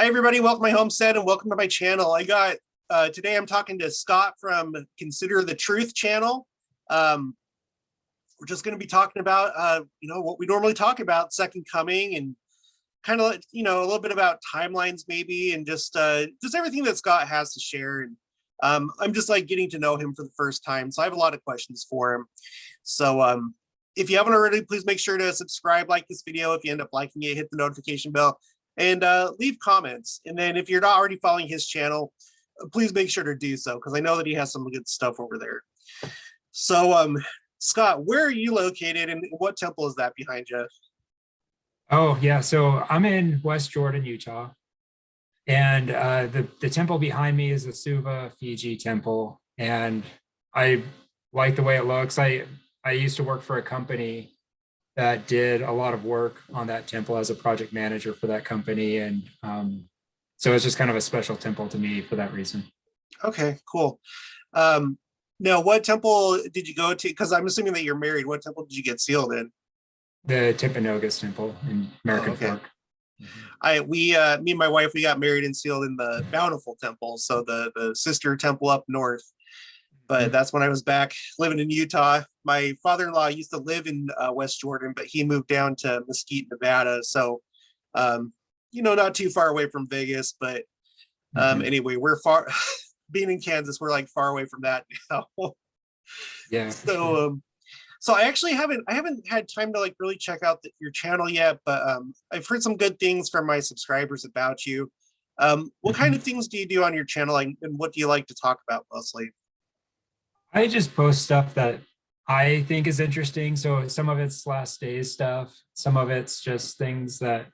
Hi, everybody. Welcome to my homestead and welcome to my channel. Today I'm talking to Scott from Consider the Truth channel. We're just going to be talking about, what we normally talk about, Second Coming, and kind of, a little bit about timelines maybe, and just everything that Scott has to share. And I'm just like getting to know him for the first time, so I have a lot of questions for him. So if you haven't already, please make sure to subscribe, like this video. If you end up liking it, hit the notification bell, and leave comments. And then if you're not already following his channel, please make sure to do so, because I know that he has some good stuff over there. So Scott, where are you located and what temple is that behind you? Oh yeah, so I'm in West Jordan, Utah, and the temple behind me is the Suva Fiji temple, and I like the way it looks. I used to work for a company that did a lot of work on that temple as a project manager for that company. And so it's just kind of a special temple to me for that reason. Okay, cool. Now, what temple did you go to? Because I'm assuming that you're married. What temple did you get sealed in? The Timpanogos temple in American Fork. Me and my wife, we got married and sealed in the Bountiful temple, so the sister temple up north. But that's when I was back living in Utah. My father-in-law used to live in West Jordan, but he moved down to Mesquite, Nevada. So, not too far away from Vegas. But anyway, we're far. Being in Kansas, we're like far away from that now. Yeah. So I actually haven't had time to like really check out your channel yet. But I've heard some good things from my subscribers about you. What kind of things do you do on your channel, and what do you like to talk about mostly? I just post stuff that I think is interesting. So some of it's last days stuff. Some of it's just things that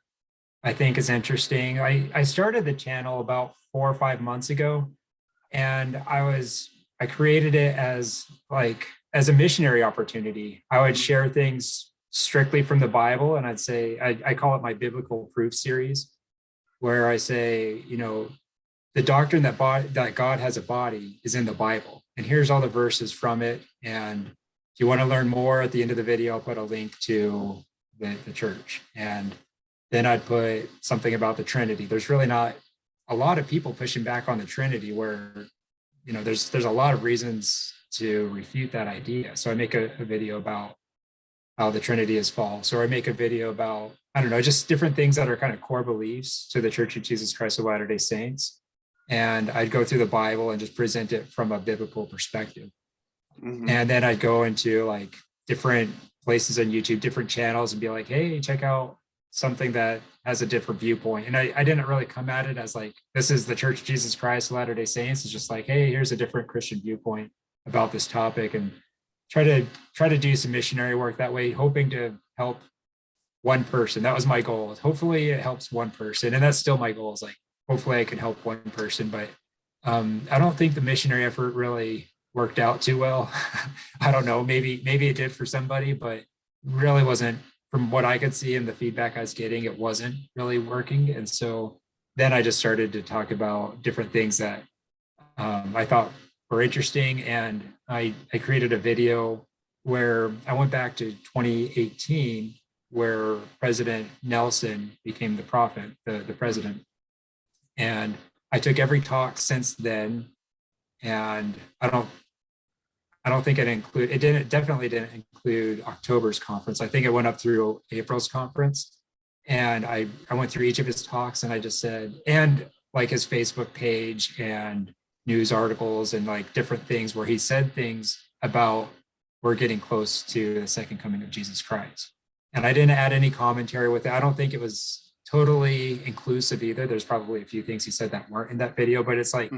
I think is interesting. I started the channel about 4 or 5 months ago, and I created it as a missionary opportunity. I would share things strictly from the Bible, and I'd say, I call it my biblical proof series, where I say, the doctrine that God has a body is in the Bible. And here's all the verses from it. And if you want to learn more, at the end of the video, I'll put a link to the church. And then I'd put something about the Trinity. There's really not a lot of people pushing back on the Trinity, where, there's a lot of reasons to refute that idea. So I make a video about how the Trinity is false, or I make a video about, just different things that are kind of core beliefs to the Church of Jesus Christ of Latter-day Saints. And I'd go through the Bible and just present it from a biblical perspective. And then I'd go into like different places on YouTube, different channels, and be like, hey, check out something that has a different viewpoint. And I didn't really come at it as like, this is the Church of Jesus Christ of Latter-day Saints. It's just like, hey, here's a different Christian viewpoint about this topic, and try to do some missionary work that way, hoping to help one person. That was my goal. Hopefully it helps one person. And that's still my goal, is like, hopefully I can help one person. But I don't think the missionary effort really worked out too well. I don't know, maybe it did for somebody, but really wasn't, from what I could see and the feedback I was getting, it wasn't really working. And so then I just started to talk about different things that I thought were interesting. And I created a video where I went back to 2018, where President Nelson became the prophet, the president. And I took every talk since then, and I don't think it definitely didn't include October's conference. I think it went up through April's conference. And I went through each of his talks, and I just said, and like his Facebook page and news articles and like different things where he said things about, we're getting close to the second coming of Jesus Christ. And I didn't add any commentary with it. I don't think it was totally inclusive either. There's probably a few things he said that weren't in that video, but it's like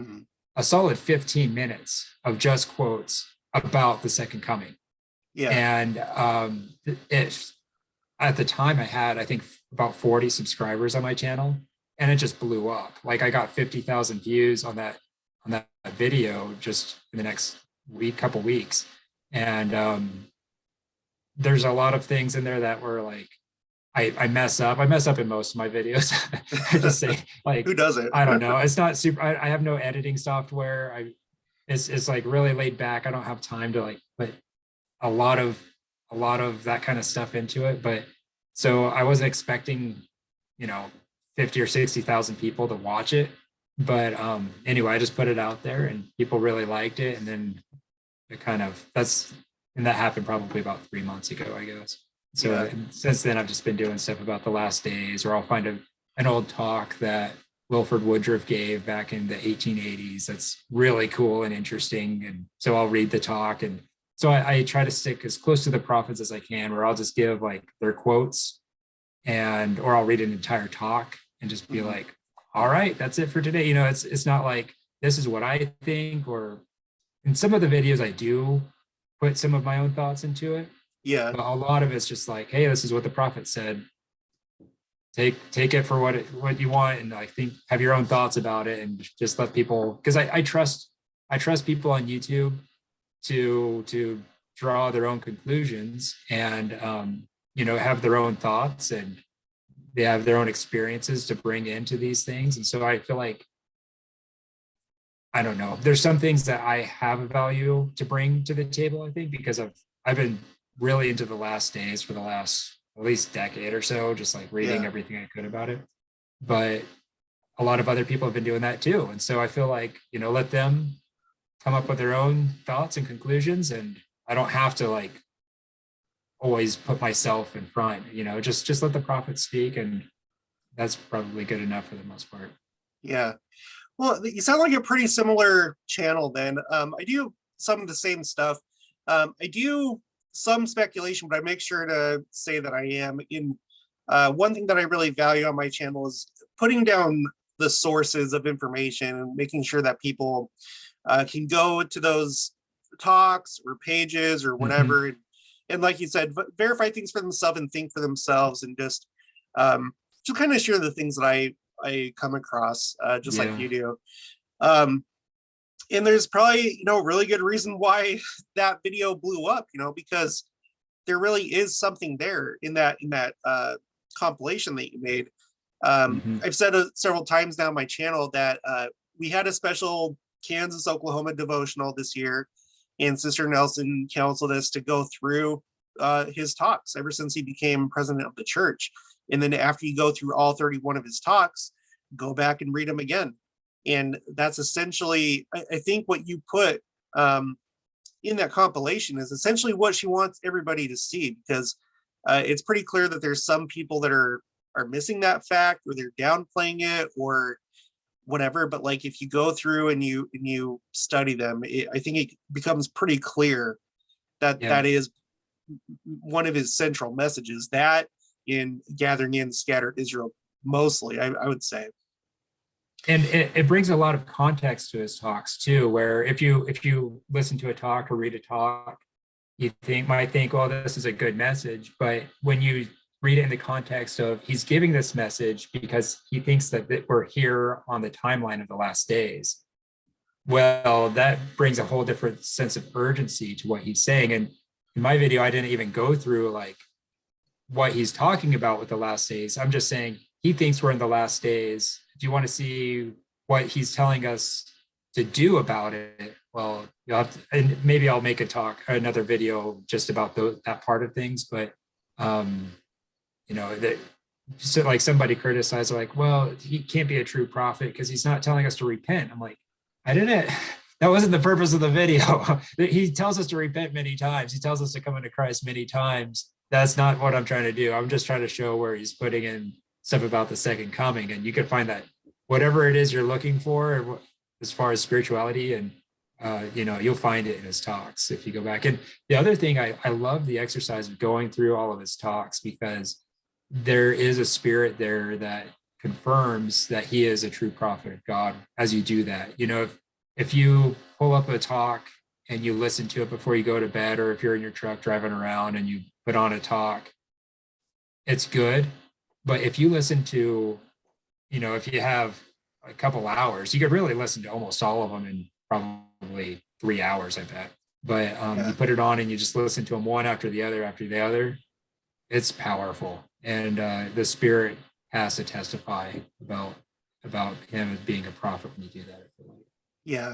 a solid 15 minutes of just quotes about the second coming. Yeah. And at the time I had, I think, about 40 subscribers on my channel, and it just blew up. Like I got 50,000 views on that video just in the next couple weeks. And there's a lot of things in there that were like, I mess up in most of my videos. I just say, like, who does it? I don't know. It's not super. I have no editing software. It's like really laid back. I don't have time to like put a lot of that kind of stuff into it. But so I wasn't expecting, 50 or 60,000 people to watch it. But anyway, I just put it out there and people really liked it. And then it kind of, and that happened probably about 3 months ago, I guess. So since then, I've just been doing stuff about the last days, or I'll find an old talk that Wilford Woodruff gave back in the 1880s. That's really cool and interesting. And so I'll read the talk. And so I try to stick as close to the prophets as I can, where I'll just give like their quotes or I'll read an entire talk and just be like, all right, that's it for today. It's not like this is what I think, or in some of the videos I do put some of my own thoughts into it. Yeah. But a lot of it's just like, hey, this is what the prophet said. Take it for what you want, and I think have your own thoughts about it, and just let people, because I trust people on YouTube to draw their own conclusions and have their own thoughts, and they have their own experiences to bring into these things. And so I feel like, I don't know, there's some things that I have a value to bring to the table, I think, because I've been really into the last days for the last at least decade or so, just like reading everything I could about it. But a lot of other people have been doing that too. And so I feel like, let them come up with their own thoughts and conclusions. And I don't have to like always put myself in front, just let the prophet speak. And that's probably good enough for the most part. Yeah. Well, you sound like a pretty similar channel then. I do some of the same stuff. I do some speculation, but I make sure to say that I am in. One thing that I really value on my channel is putting down the sources of information and making sure that people can go to those talks or pages or whatever. And like you said, verify things for themselves and think for themselves, and just kind of share the things that I come across, just like you do. And there's probably, really good reason why that video blew up, because there really is something there in that compilation that you made. I've said it several times now on my channel that we had a special Kansas, Oklahoma devotional this year, and Sister Nelson counseled us to go through his talks ever since he became president of the church. And then after you go through all 31 of his talks, go back and read them again. And that's essentially, I think, what you put in that compilation is essentially what she wants everybody to see, because it's pretty clear that there's some people that are missing that fact, or they're downplaying it or whatever. But like, if you go through and you study them, I think it becomes pretty clear that that is one of his central messages, that in gathering in scattered Israel, mostly, I would say. And it brings a lot of context to his talks too, where if you listen to a talk or read a talk, you might think, well, this is a good message. But when you read it in the context of he's giving this message because he thinks that we're here on the timeline of the last days, well, that brings a whole different sense of urgency to what he's saying. And in my video, I didn't even go through like what he's talking about with the last days. I'm just saying he thinks we're in the last days. If you want to see what he's telling us to do about it, well, you'll have to, and maybe I'll make another video just about that part of things. But that, so like somebody criticized, like, well, he can't be a true prophet because he's not telling us to repent. I'm like, that wasn't the purpose of the video. He tells us to repent many times. He tells us to come into Christ many times. That's not what I'm trying to do. I'm just trying to show where he's putting in stuff about the second coming. And you can find that whatever it is you're looking for as far as spirituality, and you'll find it in his talks if you go back. And the other thing, I love the exercise of going through all of his talks, because there is a spirit there that confirms that he is a true prophet of God as you do that. If you pull up a talk and you listen to it before you go to bed, or if you're in your truck driving around and you put on a talk, it's good. But if you listen to, if you have a couple hours, you could really listen to almost all of them in probably 3 hours, I bet. But you put it on and you just listen to them one after the other. It's powerful. And the Spirit has to testify about him being a prophet when you do that. Yeah.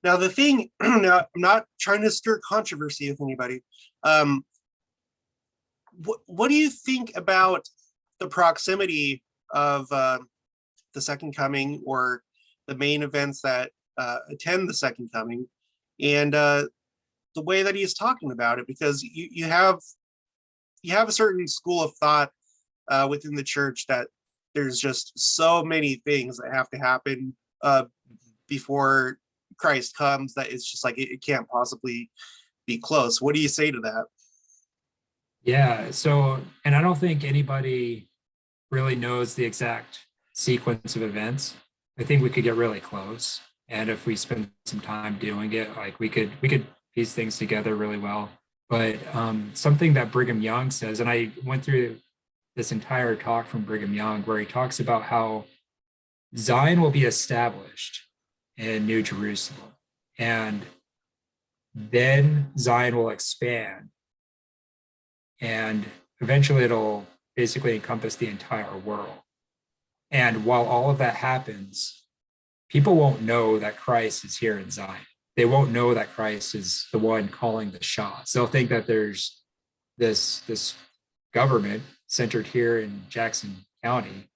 Now the thing, now I'm not trying to stir controversy with anybody. What do you think about the proximity of the second coming, or the main events that attend the second coming, and the way that he's talking about it, because you have a certain school of thought within the church that there's just so many things that have to happen before Christ comes, that it's just like it can't possibly be close. What do you say to that? Yeah. So, and I don't think anybody really knows the exact sequence of events. I think we could get really close. And if we spend some time doing it, like we could piece things together really well. But something that Brigham Young says, and I went through this entire talk from Brigham Young where he talks about how Zion will be established in New Jerusalem, and then Zion will expand, and eventually it'll basically encompass the entire world. And while all of that happens, people won't know that Christ is here in Zion. They won't know that Christ is the one calling the shots. They'll think that there's this government centered here in Jackson County,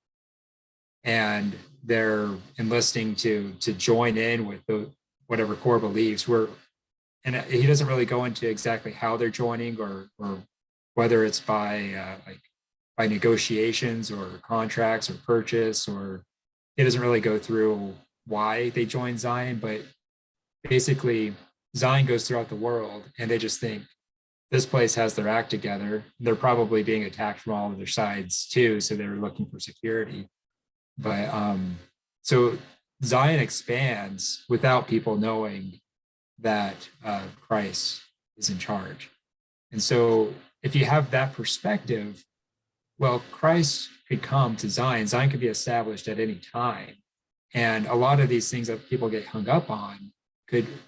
and they're enlisting to join in with whatever core beliefs were. And he doesn't really go into exactly how they're joining, or whether it's by negotiations or contracts or purchase, or it doesn't really go through why they join Zion. But basically Zion goes throughout the world, and they just think this place has their act together. They're probably being attacked from all of their sides too, so they're looking for security. But so Zion expands without people knowing that Christ is in charge. And so if you have that perspective, well, Christ could come to Zion. Zion could be established at any time. And a lot of these things that people get hung up on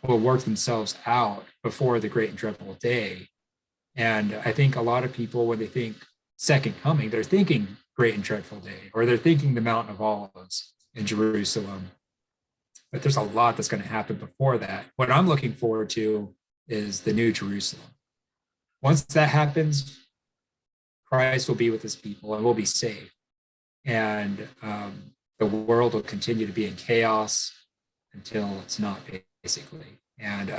will work themselves out before the great and dreadful day. And I think a lot of people, when they think second coming, they're thinking great and dreadful day, or they're thinking the Mount of Olives in Jerusalem. But there's a lot that's going to happen before that. What I'm looking forward to is the New Jerusalem. Once that happens, Christ will be with his people and we'll be safe. And the world will continue to be in chaos until it's not, basically. And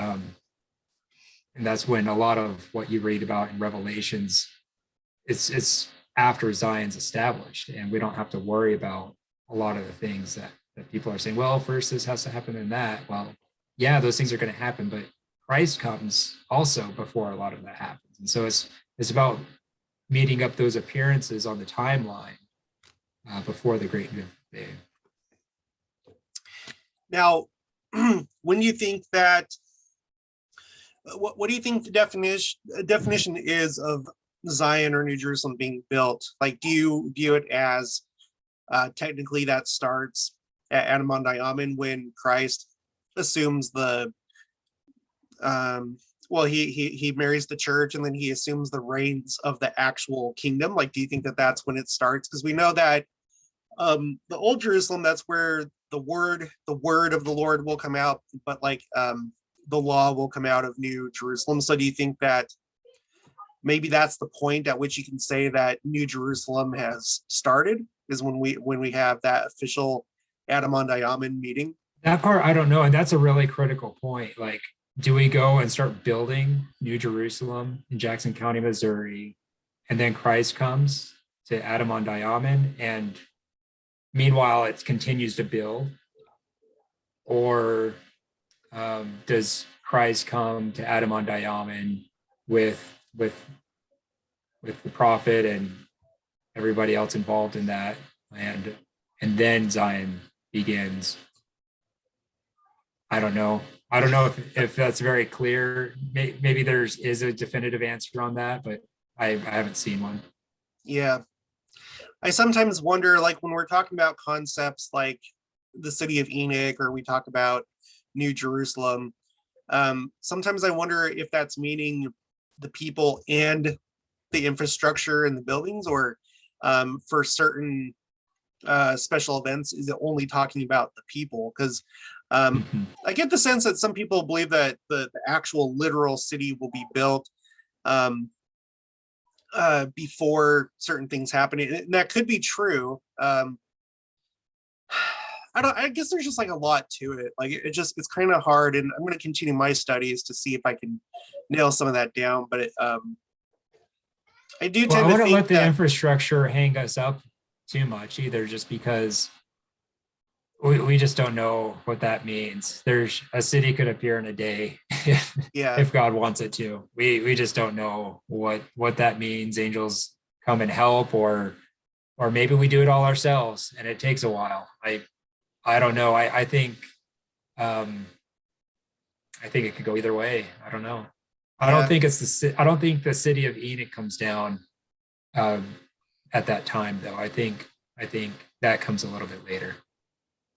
that's when a lot of what you read about in Revelations, it's after Zion's established, and we don't have to worry about a lot of the things that people are saying, well, first this has to happen and that. Well, yeah, those things are going to happen, but Christ comes also before a lot of that happens. And so it's about meeting up those appearances on the timeline before the great day. Now, when you think that, what do you think the definition is of Zion or New Jerusalem being built? Like, do you view it as technically that starts at Adamon Diamond, when Christ assumes the he marries the church, and then he assumes the reins of the actual kingdom? Like, do you think that that's when it starts? Because we know that the old Jerusalem, that's where the word of the Lord will come out, but like the law will come out of New Jerusalem. So do you think that maybe that's the point at which you can say that New Jerusalem has started, is when we have that official Adamon Diamond meeting? That part, I don't know. And that's a really critical point. Like, do we go and start building New Jerusalem in Jackson County, Missouri, and then Christ comes to Adamon Diamond, and meanwhile it continues to build? Or does Christ come to Adamon Diamond with the prophet and everybody else involved in that, and then Zion begins? I don't know if that's very clear. Maybe is a definitive answer on that, but I haven't seen one. Yeah, I sometimes wonder, like, when we're talking about concepts like the city of Enoch, or we talk about New Jerusalem, sometimes I wonder if that's meaning the people and the infrastructure and the buildings, or for certain special events, is it only talking about the people? Because I get the sense that some people believe that the actual literal city will be built before certain things happen. And that could be true. I guess there's just like a lot to it. Like it's kind of hard, and I'm going to continue my studies to see if I can nail some of that down. But I do Well, I tend to wouldn't think let the that, infrastructure hang us up too much either, just because we just don't know what that means. There's a city could appear in a day yeah, if God wants it to. We just don't know what that means. Angels come and help, or maybe we do it all ourselves and it takes a while. I don't know. Um I think it could go either way. I don't know. yeah, I don't think the city of Enoch comes down um at that time though. I think that comes a little bit later.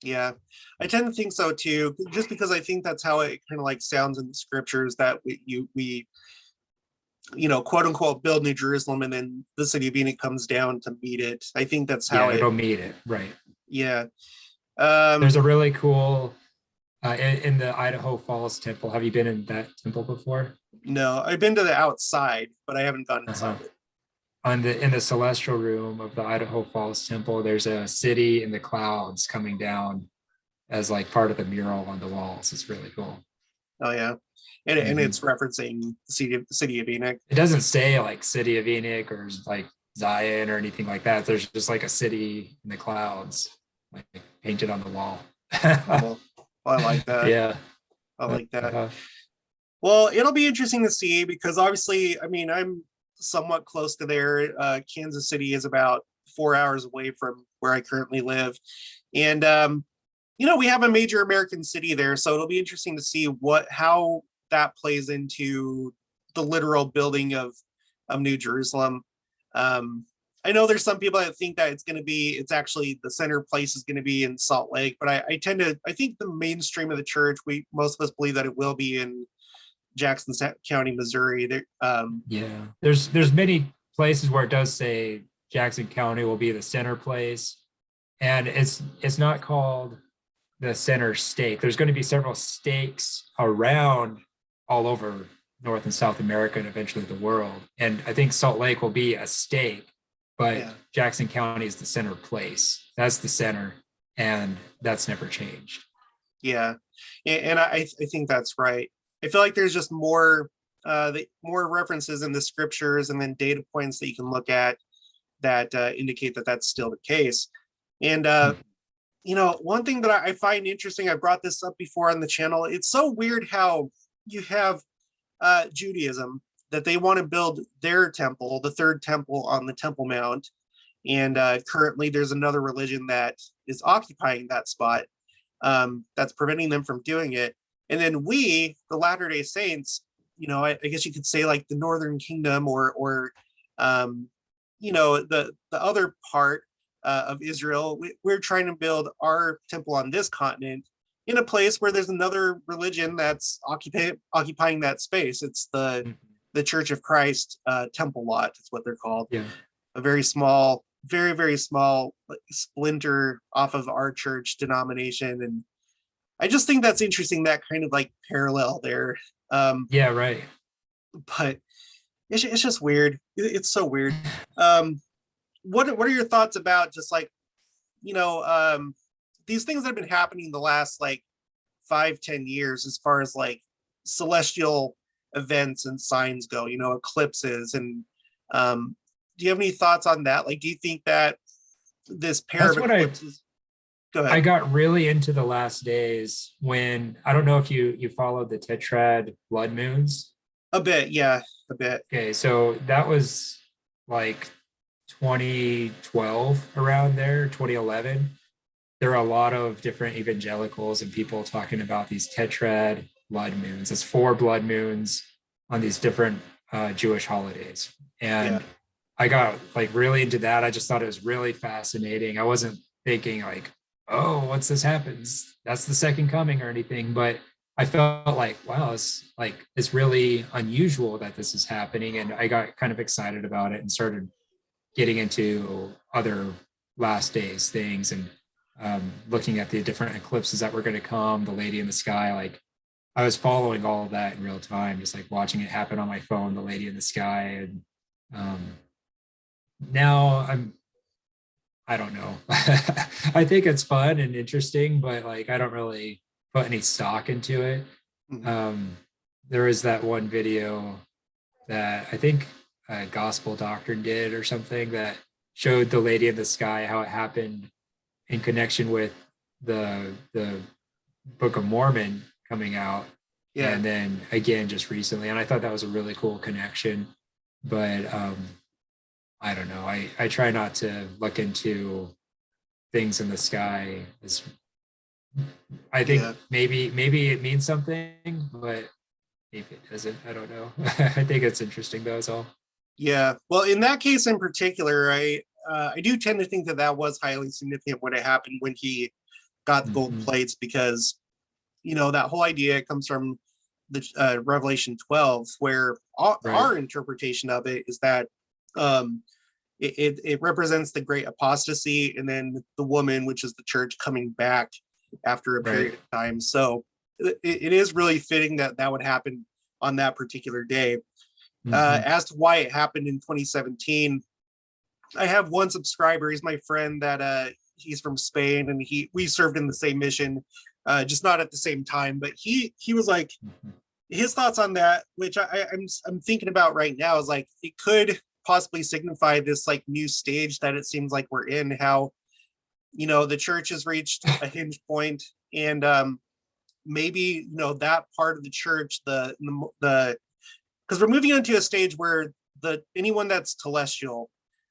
yeah. I tend to think so too, just because I think that's how it kind of like sounds in the scriptures that we quote unquote build New Jerusalem, and then the city of Enoch comes down to meet it. I think that's how Yeah, it. it'll meet it. Right. Yeah. There's a really cool in the Idaho Falls temple. Have you been in that temple before? No, I've been to the outside, but I haven't gone Uh-huh. inside it. On the in the celestial room of the Idaho Falls temple, there's a city in the clouds coming down as like part of the mural on the walls. It's really cool. Oh yeah, and Mhm. it's referencing the city of Enoch. It doesn't say like city of Enoch or like Zion or anything like that. There's just like a city in the clouds, like painted on the wall. Cool. I like that. Yeah. I like that. Uh, Well, it'll be interesting to see, because obviously, I mean, I'm somewhat close to there. Kansas City is about 4 hours away from where I currently live, and we have a major American city there, so it'll be interesting to see how that plays into the literal building of New Jerusalem. Um, I know there's some people that think that it's actually the center place is going to be in Salt Lake, but I think the mainstream of the church, most of us believe that it will be in Jackson County, Missouri. There, yeah. There's many places where it does say Jackson County will be the center place, and it's not called the center stake. There's going to be several stakes around all over North and South America and eventually the world. And I think Salt Lake will be a stake, but yeah, Jackson County is the center place. That's the center, and that's never changed. yeah, and I think that's right. I feel like there's just more references in the scriptures, and then data points that you can look at that indicate that that's still the case. And one thing that I find interesting, I brought this up before on the channel. It's so weird how you have Judaism, that they want to build their temple, the third temple on the Temple Mount, and currently there's another religion that is occupying that spot, that's preventing them from doing it. And then we, the Latter-day Saints, I guess you could say like the Northern Kingdom, or the other part of Israel, we're trying to build our temple on this continent in a place where there's another religion that's occupying that space. It's Mhm. the Church of Christ temple lot. Is what they're called. Yeah. A very small, very very small splinter off of our church denomination, and I just think that's interesting, that kind of like parallel there. Yeah, right. But it's just weird. It's so weird. Um, what are your thoughts about just like you know um, these things that have been happening the last like 5-10 years, as far as like celestial events and signs go? Eclipses, and do you have any thoughts on that? Like, do you think that this pair That's of what eclipses? Go I ahead. got really into the last days when I don't know if you followed the tetrad blood moons. A bit, yeah, a bit. Okay, so that was like 2012 around there, 2011. There are a lot of different evangelicals and people talking about these tetrad blood moons. It's four blood moons on these different Jewish holidays. Yeah, And I got like really into that. I just thought it was really fascinating. I wasn't thinking like, oh, what's this happens? That's the second coming or anything. But I felt like, wow, it's really unusual that this is happening. And I got kind of excited about it and started getting into other last days things and looking at the different eclipses that were going to come, the lady in the sky. Like I was following all of that in real time, just like watching it happen on my phone, the lady in the sky, and Um, now I don't know. I think it's fun and interesting, but like I don't really put any stock into it. Mhm. Um, there was that one video that I think Gospel Doctrine did or something that showed the lady in the sky, how it happened in connection with the Book of Mormon coming out, Yeah, and then again just recently. And I thought that was a really cool connection. But I don't know. I try not to look into things in the sky. I think yeah, maybe it means something, but maybe it doesn't. I don't know. I think it's interesting though. Is all. yeah. Well, in that case in particular, I do tend to think that that was highly significant when it happened when he got the gold Mhm. plates, because that whole idea comes from the Revelation 12, where Right. our interpretation of it is that um, it represents the great apostasy, and then the woman, which is the church, coming back after a Right. period of time. So it is really fitting that that would happen on that particular day. Hmm. As to why it happened in 2017, I have one subscriber. He's my friend that he's from Spain, and we served in the same mission, just not at the same time. But he was like, Hmm. his thoughts on that, which I'm thinking about right now, is like it could possibly signify this like new stage that it seems like we're in. How the church has reached a hinge point, and maybe that part of the church, the because we're moving into a stage where the anyone that's telestial,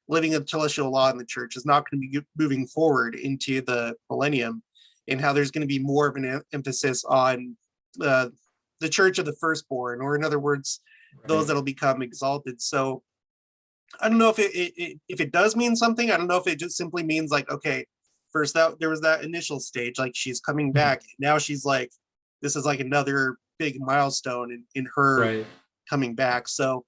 living a telestial law in the church, is not going to be moving forward into the millennium, and how there's going to be more of an emphasis on uh, the church of the firstborn, or in other words, those Right. that'll become exalted. So I don't know if it does mean something. I don't know if it just simply means like, okay, first that there was that initial stage, like she's coming Mhm. back. Now she's like, this is like another big milestone in her Right. coming back. So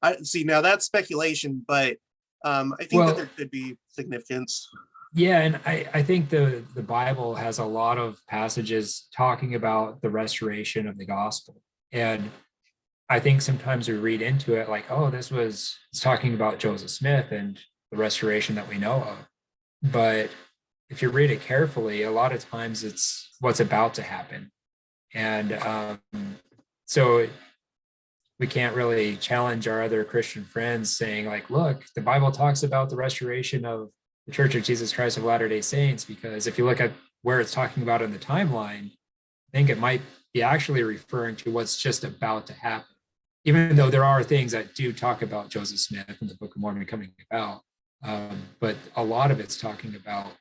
I see, now that's speculation, but I think that Well, there could be significance. yeah, and I think the Bible has a lot of passages talking about the restoration of the gospel. And I think sometimes we read into it like, oh, it's talking about Joseph Smith and the restoration that we know of. But if you read it carefully, a lot of times it's what's about to happen. And so we can't really challenge our other Christian friends saying, like, look, the Bible talks about the restoration of the Church of Jesus Christ of Latter-day Saints, because if you look at where it's talking about in the timeline, I think it might be actually referring to what's just about to happen, even though there are things that do talk about Joseph Smith and the Book of Mormon coming about. But a lot of it's talking about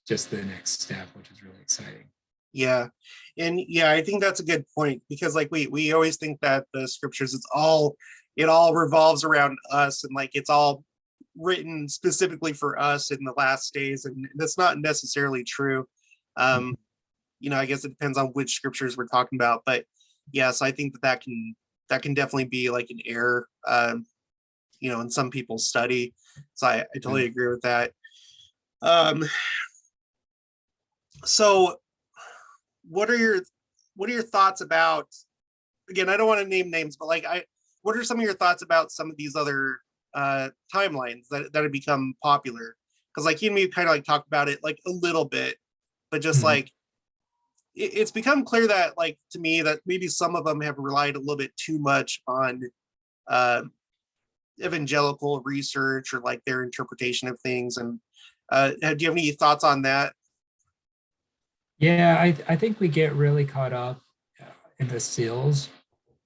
just the next step, which is really exciting. Yeah. And yeah, I think that's a good point, because like we always think that the scriptures, it all revolves around us, and like it's all written specifically for us in the last days, and that's not necessarily true. Um, I guess it depends on which scriptures we're talking about, but yes, I think that that can definitely be like an error, in some people's study. So I Yeah. totally agree with that. Um, so what are your what are your thoughts about, again, I don't want to name names, but like what are some of your thoughts about some of these other timelines that have become popular? Because like you and me kind of like talked about it like a little bit, but just Mhm. like it's become clear that, like, to me, that maybe some of them have relied a little bit too much on uh, evangelical research, or like their interpretation of things. And do you have any thoughts on that? Yeah, I think we get really caught up in the seals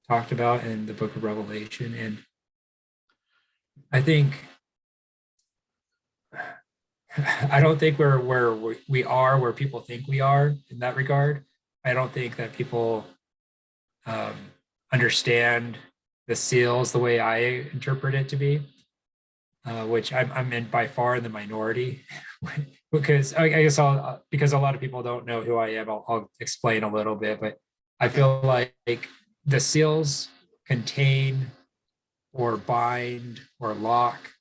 talked about in the book of Revelation. And I think I don't think we're where we are where people think we are in that regard. I don't think that people um, understand the seals the way I interpret it to be, which I'm in by far in the minority. Because I guess because a lot of people don't know who I am, I'll explain a little bit. But I Okay. feel like the seals contain or bind or lock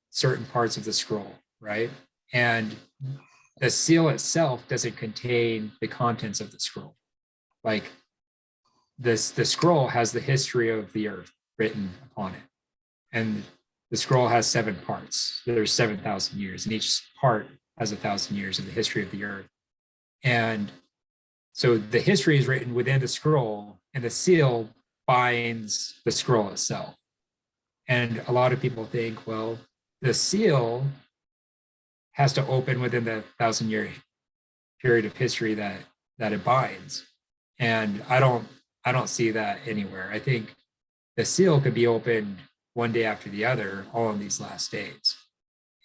certain parts of the scroll, right? And the seal itself doesn't contain the contents of the scroll. Like the scroll has the history of the earth written upon it. and the scroll has 7 parts. There's 7,000 years, and each part has 1,000 years of the history of the earth. And so the history is written within the scroll, and the seal binds the scroll itself. And a lot of people think, well, the seal has to open within the 1,000-year period of history that it binds. And I don't see that anywhere. I think the seal could be opened one day after the other, all in these last days.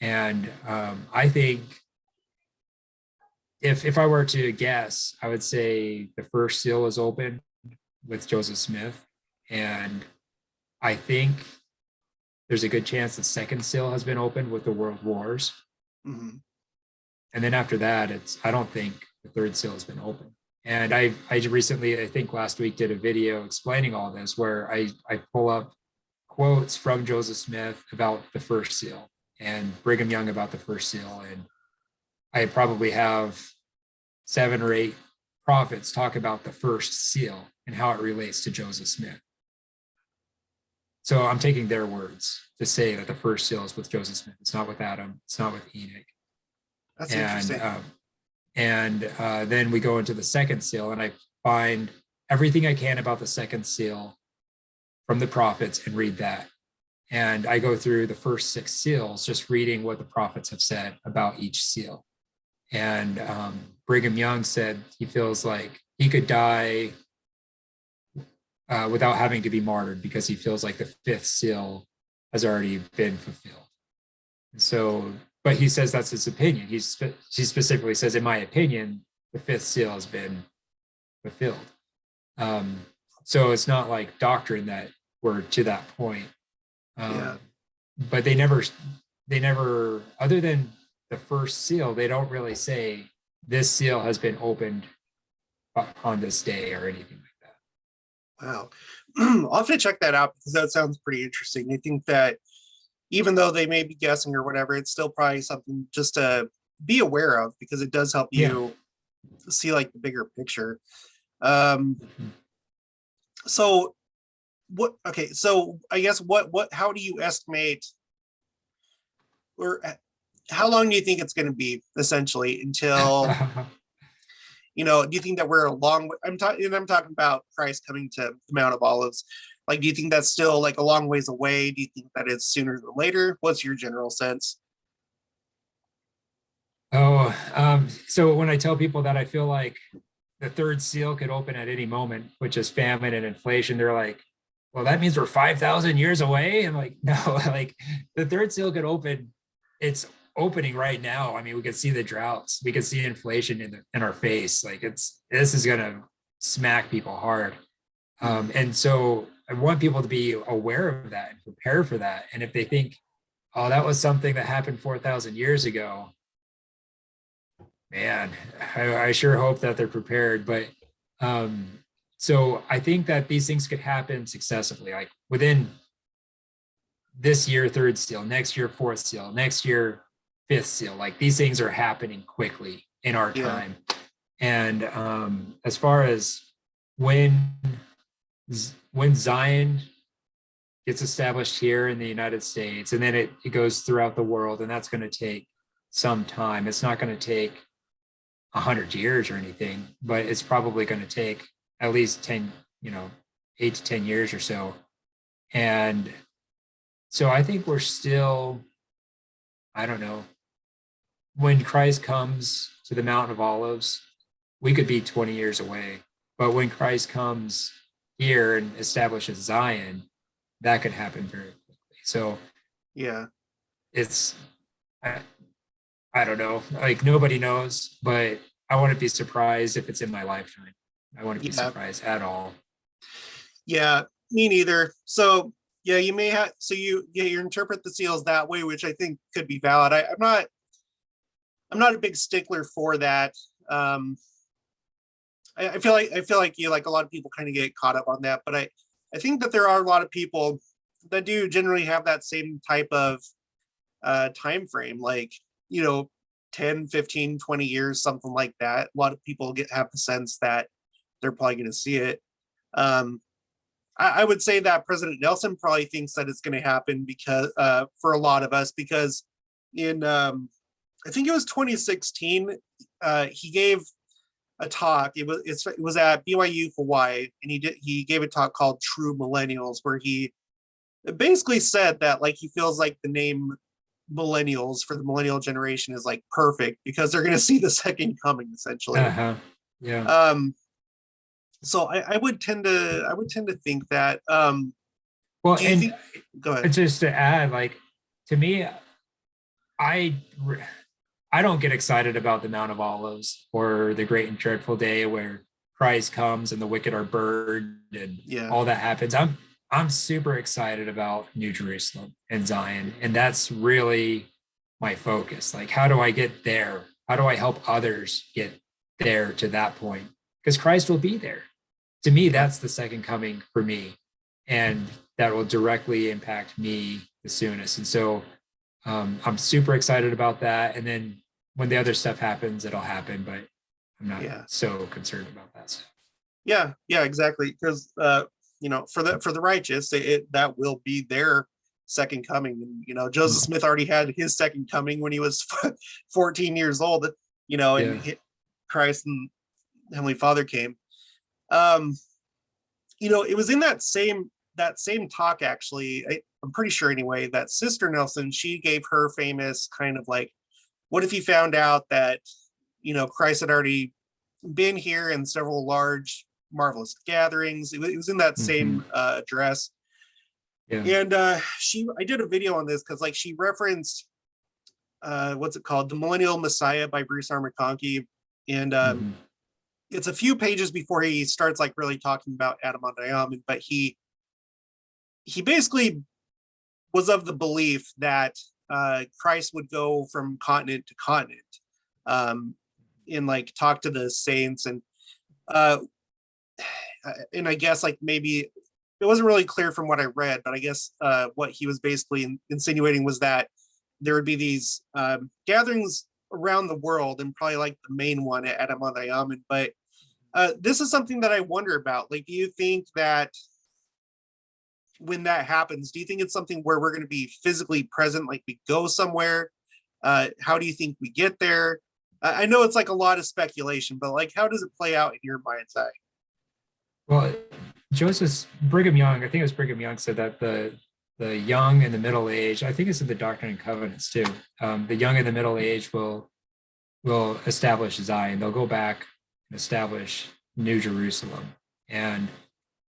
And I think if I were to guess, I would say the first seal was open with Joseph Smith. And I think there's a good chance the second seal has been opened with the World Wars. Mhm. And then after that, I don't think the third seal has been opened. And I recently, I think last week, did a video explaining all this where I pull up quotes from Joseph Smith about the first seal and Brigham Young about the first seal. And I probably have 7 or 8 prophets talk about the first seal and how it relates to Joseph Smith. So I'm taking their words to say that the first seal is with Joseph Smith. It's not with Adam. It's not with Enoch. That's interesting. And then we go into the second seal, and I find everything I can about the second seal from the prophets and read that. And I go through the first 6 seals, just reading what the prophets have said about each seal. And Brigham Young said he feels like he could die without having to be martyred because he feels like the 5th seal has already been fulfilled. So, but he says that's his opinion. He specifically says, in my opinion, the 5th seal has been fulfilled. So it's not like doctrine that we're to that point. Yeah. But they never, other than the first seal, they don't really say this seal has been opened on this day or anything like that. Wow. I'll have to check that out because that sounds pretty interesting. I think that even though they may be guessing or whatever, it's still probably something just to be aware of because it does help you see like the bigger picture. So what, okay, so I guess how do you estimate, or how long do you think it's going to be essentially until, do you think that we're a long way, I'm talking about Christ coming to the Mount of Olives. Like, do you think that's still like a long ways away? Do you think that it's sooner than later? What's your general sense? So when I tell people that I feel like the third seal could open at any moment, which is famine and inflation, they're like, well, that means we're 5,000 years away. I'm like, no, like the third seal could open. It's opening right now. I mean, we could see the droughts. We could see inflation in our face. Like this is going to smack people hard. And so I want people to be aware of that and prepare for that. And if they think, oh, that was something that happened 4,000 years ago, man, I sure hope that they're prepared. But so I think that these things could happen successively, like within this year, third seal, next year, fourth seal, next year, fifth seal. Like these things are happening quickly in our time. And as far as when Zion gets established here in the United States, and then it goes throughout the world, and that's going to take some time. It's not going to take 100 years or anything, but it's probably going to take at least 10, 8 to 10 years or so. And so I think we're still, I don't know, when Christ comes to the Mountain of Olives, we could be 20 years away. But when Christ comes here and establishes Zion, that could happen very quickly. So yeah, it's, I don't know, like nobody knows, but I wouldn't be surprised if it's in my lifetime. I wouldn't be surprised at all. Yeah, me neither. So yeah, you may have, so you interpret the seals that way, which I think could be valid. I'm not a big stickler for that. I feel like you, like a lot of people kind of get caught up on that, but I think that there are a lot of people that do generally have that same type of time frame, like 10, 15, 20 years, something like that. A lot of people have the sense that they're probably going to see it. I would say that President Nelson probably thinks that it's going to happen because for a lot of us, because in I think it was 2016, he gave a talk. It was at BYU Hawaii, and he gave a talk called True Millennials, where he basically said that like he feels like the name millennials for the millennial generation is like perfect because they're going to see the second coming essentially. Yeah. So I would tend to think that. Well, Do you and think? Go ahead. just to add, like, to me, I I don't get excited about the Mount of Olives or the great and dreadful day where Christ comes and the wicked are burned and Yeah. all that happens. I'm super excited about New Jerusalem and Zion, and that's really my focus. Like, how do I get there? How do I help others get there to that point? Because Christ will be there. To me, that's the second coming for me, and that will directly impact me the soonest. And so I'm super excited about that. And then when the other stuff happens, it'll happen, but I'm not so concerned about that stuff. Yeah, exactly. Because for the righteous, that will be their second coming. And Joseph Smith already had his second coming when he was 14 years old. And Christ and Heavenly Father came. It was in that same talk, actually. I'm pretty sure anyway, that Sister Nelson, she gave her famous kind of like, what if you found out that Christ had already been here in several large marvelous gatherings. It was in that same address. And I did a video on this because like she referenced what's it called, The Millennial Messiah by Bruce R. Mcconkey. And it's a few pages before he starts like really talking about Adam on Diamond, but he basically was of the belief that Christ would go from continent to continent and like talk to the saints. And I guess like maybe it wasn't really clear from what I read, but I guess what he was basically insinuating was that there would be these gatherings around the world, and probably like the main one at Adam on Diamond. But this is something that I wonder about. Like, do you think that when that happens, do you think it's something where we're going to be physically present, like we go somewhere? How do you think we get there? I know it's like a lot of speculation, but like, how does it play out in your mind's eye? Well, Brigham Young, I think it was Brigham Young, said that the young and the middle age, I think it's in the Doctrine and Covenants too. The young and the middle age will establish Zion. They'll go back and establish New Jerusalem. And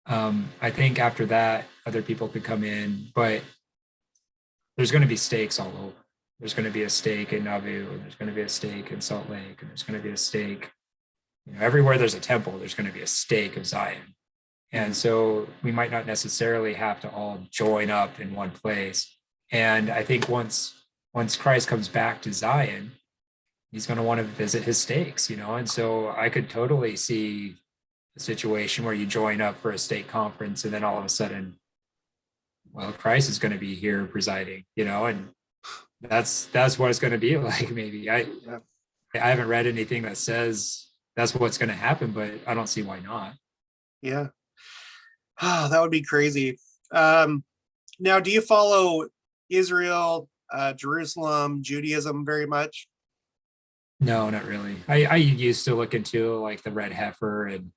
I think after that, other people could come in, but there's going to be stakes all over. There's going to be a stake in Nauvoo, and there's going to be a stake in Salt Lake, and there's going to be a stake. Everywhere there's a temple, there's going to be a stake of Zion. And so we might not necessarily have to all join up in one place. And I think once Christ comes back to Zion, he's going to want to visit his stakes, And so I could totally see a situation where you join up for a stake conference, and then all of a sudden, well, Christ is going to be here presiding, and that's what it's going to be like. Maybe I haven't read anything that says that's what's going to happen, but I don't see why not. Yeah. Oh, that would be crazy. Now, do you follow Israel, Jerusalem, Judaism very much? No, not really. I used to look into like the red heifer and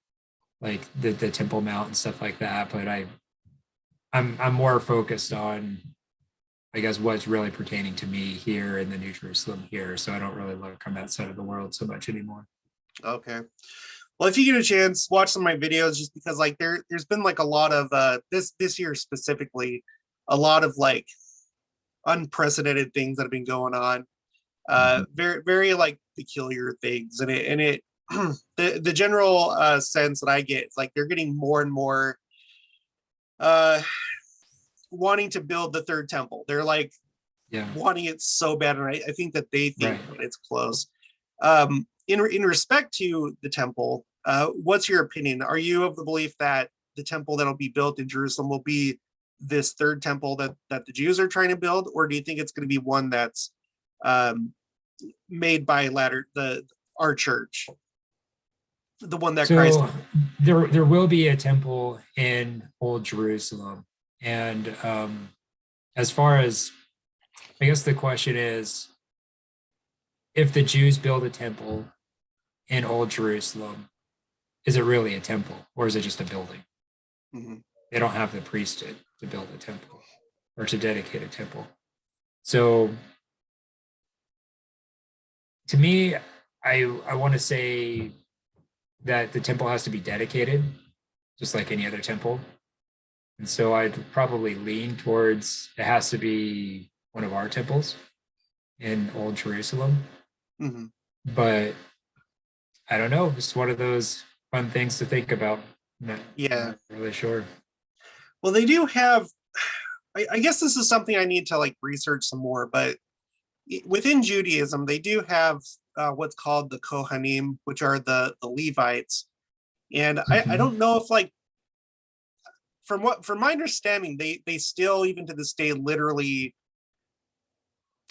like the Temple Mount and stuff like that, but I'm more focused on, I guess, what's really pertaining to me here in the New Jerusalem here. So I don't really look on that side of the world so much anymore. Okay. Well, if you get a chance, watch some of my videos, just because like there's been like a lot of this year specifically, a lot of like unprecedented things that have been going on. Very, very like peculiar things. And it the general sense that I get is like they're getting more and more wanting to build the third temple. They're like wanting it so bad, and I think that they think that it's close. In respect to the temple, what's your opinion? Are you of the belief that the temple that'll be built in Jerusalem will be this third temple that the Jews are trying to build, or do you think it's going to be one that's made by our church? The one that Christ. So there will be a temple in Old Jerusalem. And as far as, I guess the question is, if the Jews build a temple in Old Jerusalem, is it really a temple or is it just a building? Mm-hmm. They don't have the priesthood to build a temple or to dedicate a temple. So to me, I want to say that the temple has to be dedicated, just like any other temple. And so I'd probably lean towards it has to be one of our temples in Old Jerusalem. Mm-hmm. But I don't know, it's one of those fun things to think about. Yeah. Not really sure. Well, they do have, I guess this is something I need to like research some more, but within Judaism, they do have what's called the Kohanim, which are the Levites. And I Mhm. don't know if like, from my understanding, they still, even to this day, literally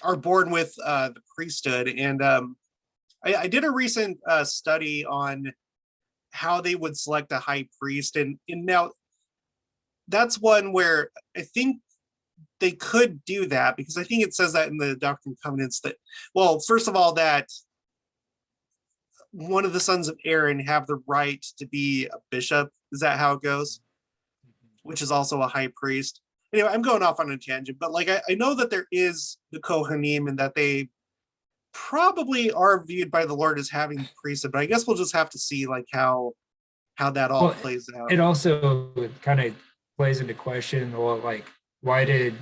are born with the priesthood. And I did a recent study on how they would select a high priest. And now that's one where I think they could do that, because I think it says that in the Doctrine and Covenants that, well, first of all, that one of the sons of Aaron have the right to be a bishop. Is that how it goes? Which is also a high priest. Anyway, I'm going off on a tangent, but like I know that there is the Kohanim and that they probably are viewed by the Lord as having priesthood, but I guess we'll just have to see like how that all Well, plays out. it also kind of plays into question, well, like why did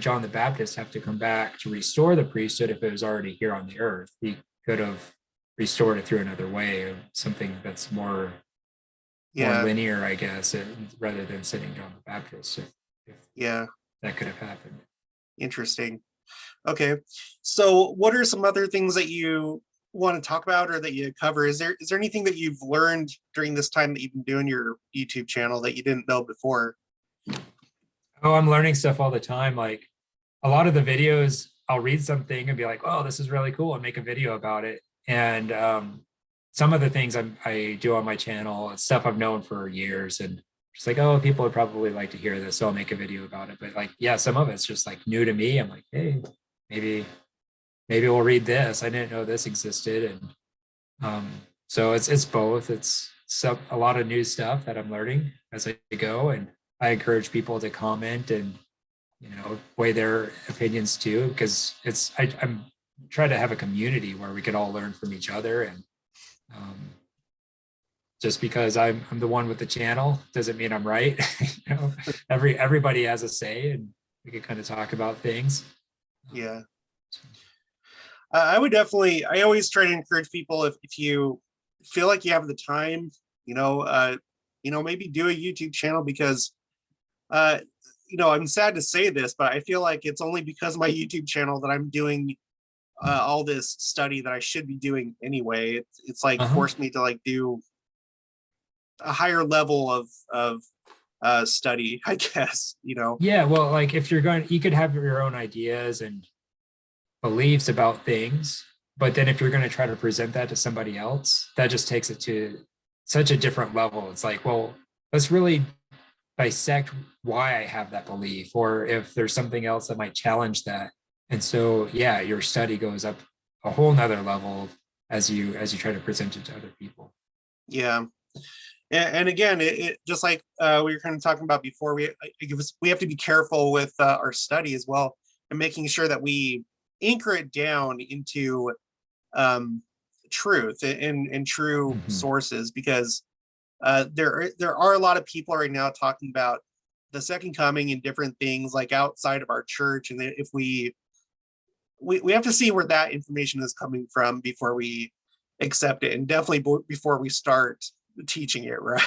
John the Baptist have to come back to restore the priesthood if it was already here on the earth? He could have restored it through another way, or something that's more Yeah, linear, I guess, rather than sending John the Baptist, if yeah, that could have happened. interesting. Okay, so what are some other things that you want to talk about or that you cover? Is there anything that you've learned during this time that you've been doing your YouTube channel that you didn't know before? Oh, I'm learning stuff all the time. Like a lot of the videos, I'll read something and be like, "Oh, this is really cool," and make a video about it. And some of the things I do on my channel, it's stuff I've known for years, and just like, "Oh, people would probably like to hear this, so I'll make a video about it." But like, yeah, some of it's just like new to me. I'm like, "Hey, maybe we'll read this. I didn't know this existed," and so it's both. It's a lot of new stuff that I'm learning as I go, and I encourage people to comment and weigh their opinions too, because I'm trying to have a community where we could all learn from each other. And um, just because I'm the one with the channel doesn't mean I'm right. Everybody has a say, and we could kind of talk about things. Yeah. I would definitely, I always try to encourage people, if you feel like you have the time, maybe do a YouTube channel, because I'm sad to say this, but I feel like it's only because of my YouTube channel that I'm doing all this study that I should be doing anyway. It's like Uh-huh. forced me to like do a higher level of study, I guess. Yeah, well, like if you're going, you could have your own ideas and beliefs about things, but then if you're going to try to present that to somebody else, that just takes it to such a different level. It's like, well, let's really dissect why I have that belief, or if there's something else that might challenge that. And so, yeah, your study goes up a whole nother level as you try to present it to other people. Yeah. And again, it just like we were kind of talking about before, we have to be careful with our study as well, and making sure that we anchor it down into truth and true Mhm. sources, because there are a lot of people right now talking about the second coming and different things like outside of our church, and if we have to see where that information is coming from before we accept it, and definitely before we start teaching it, right?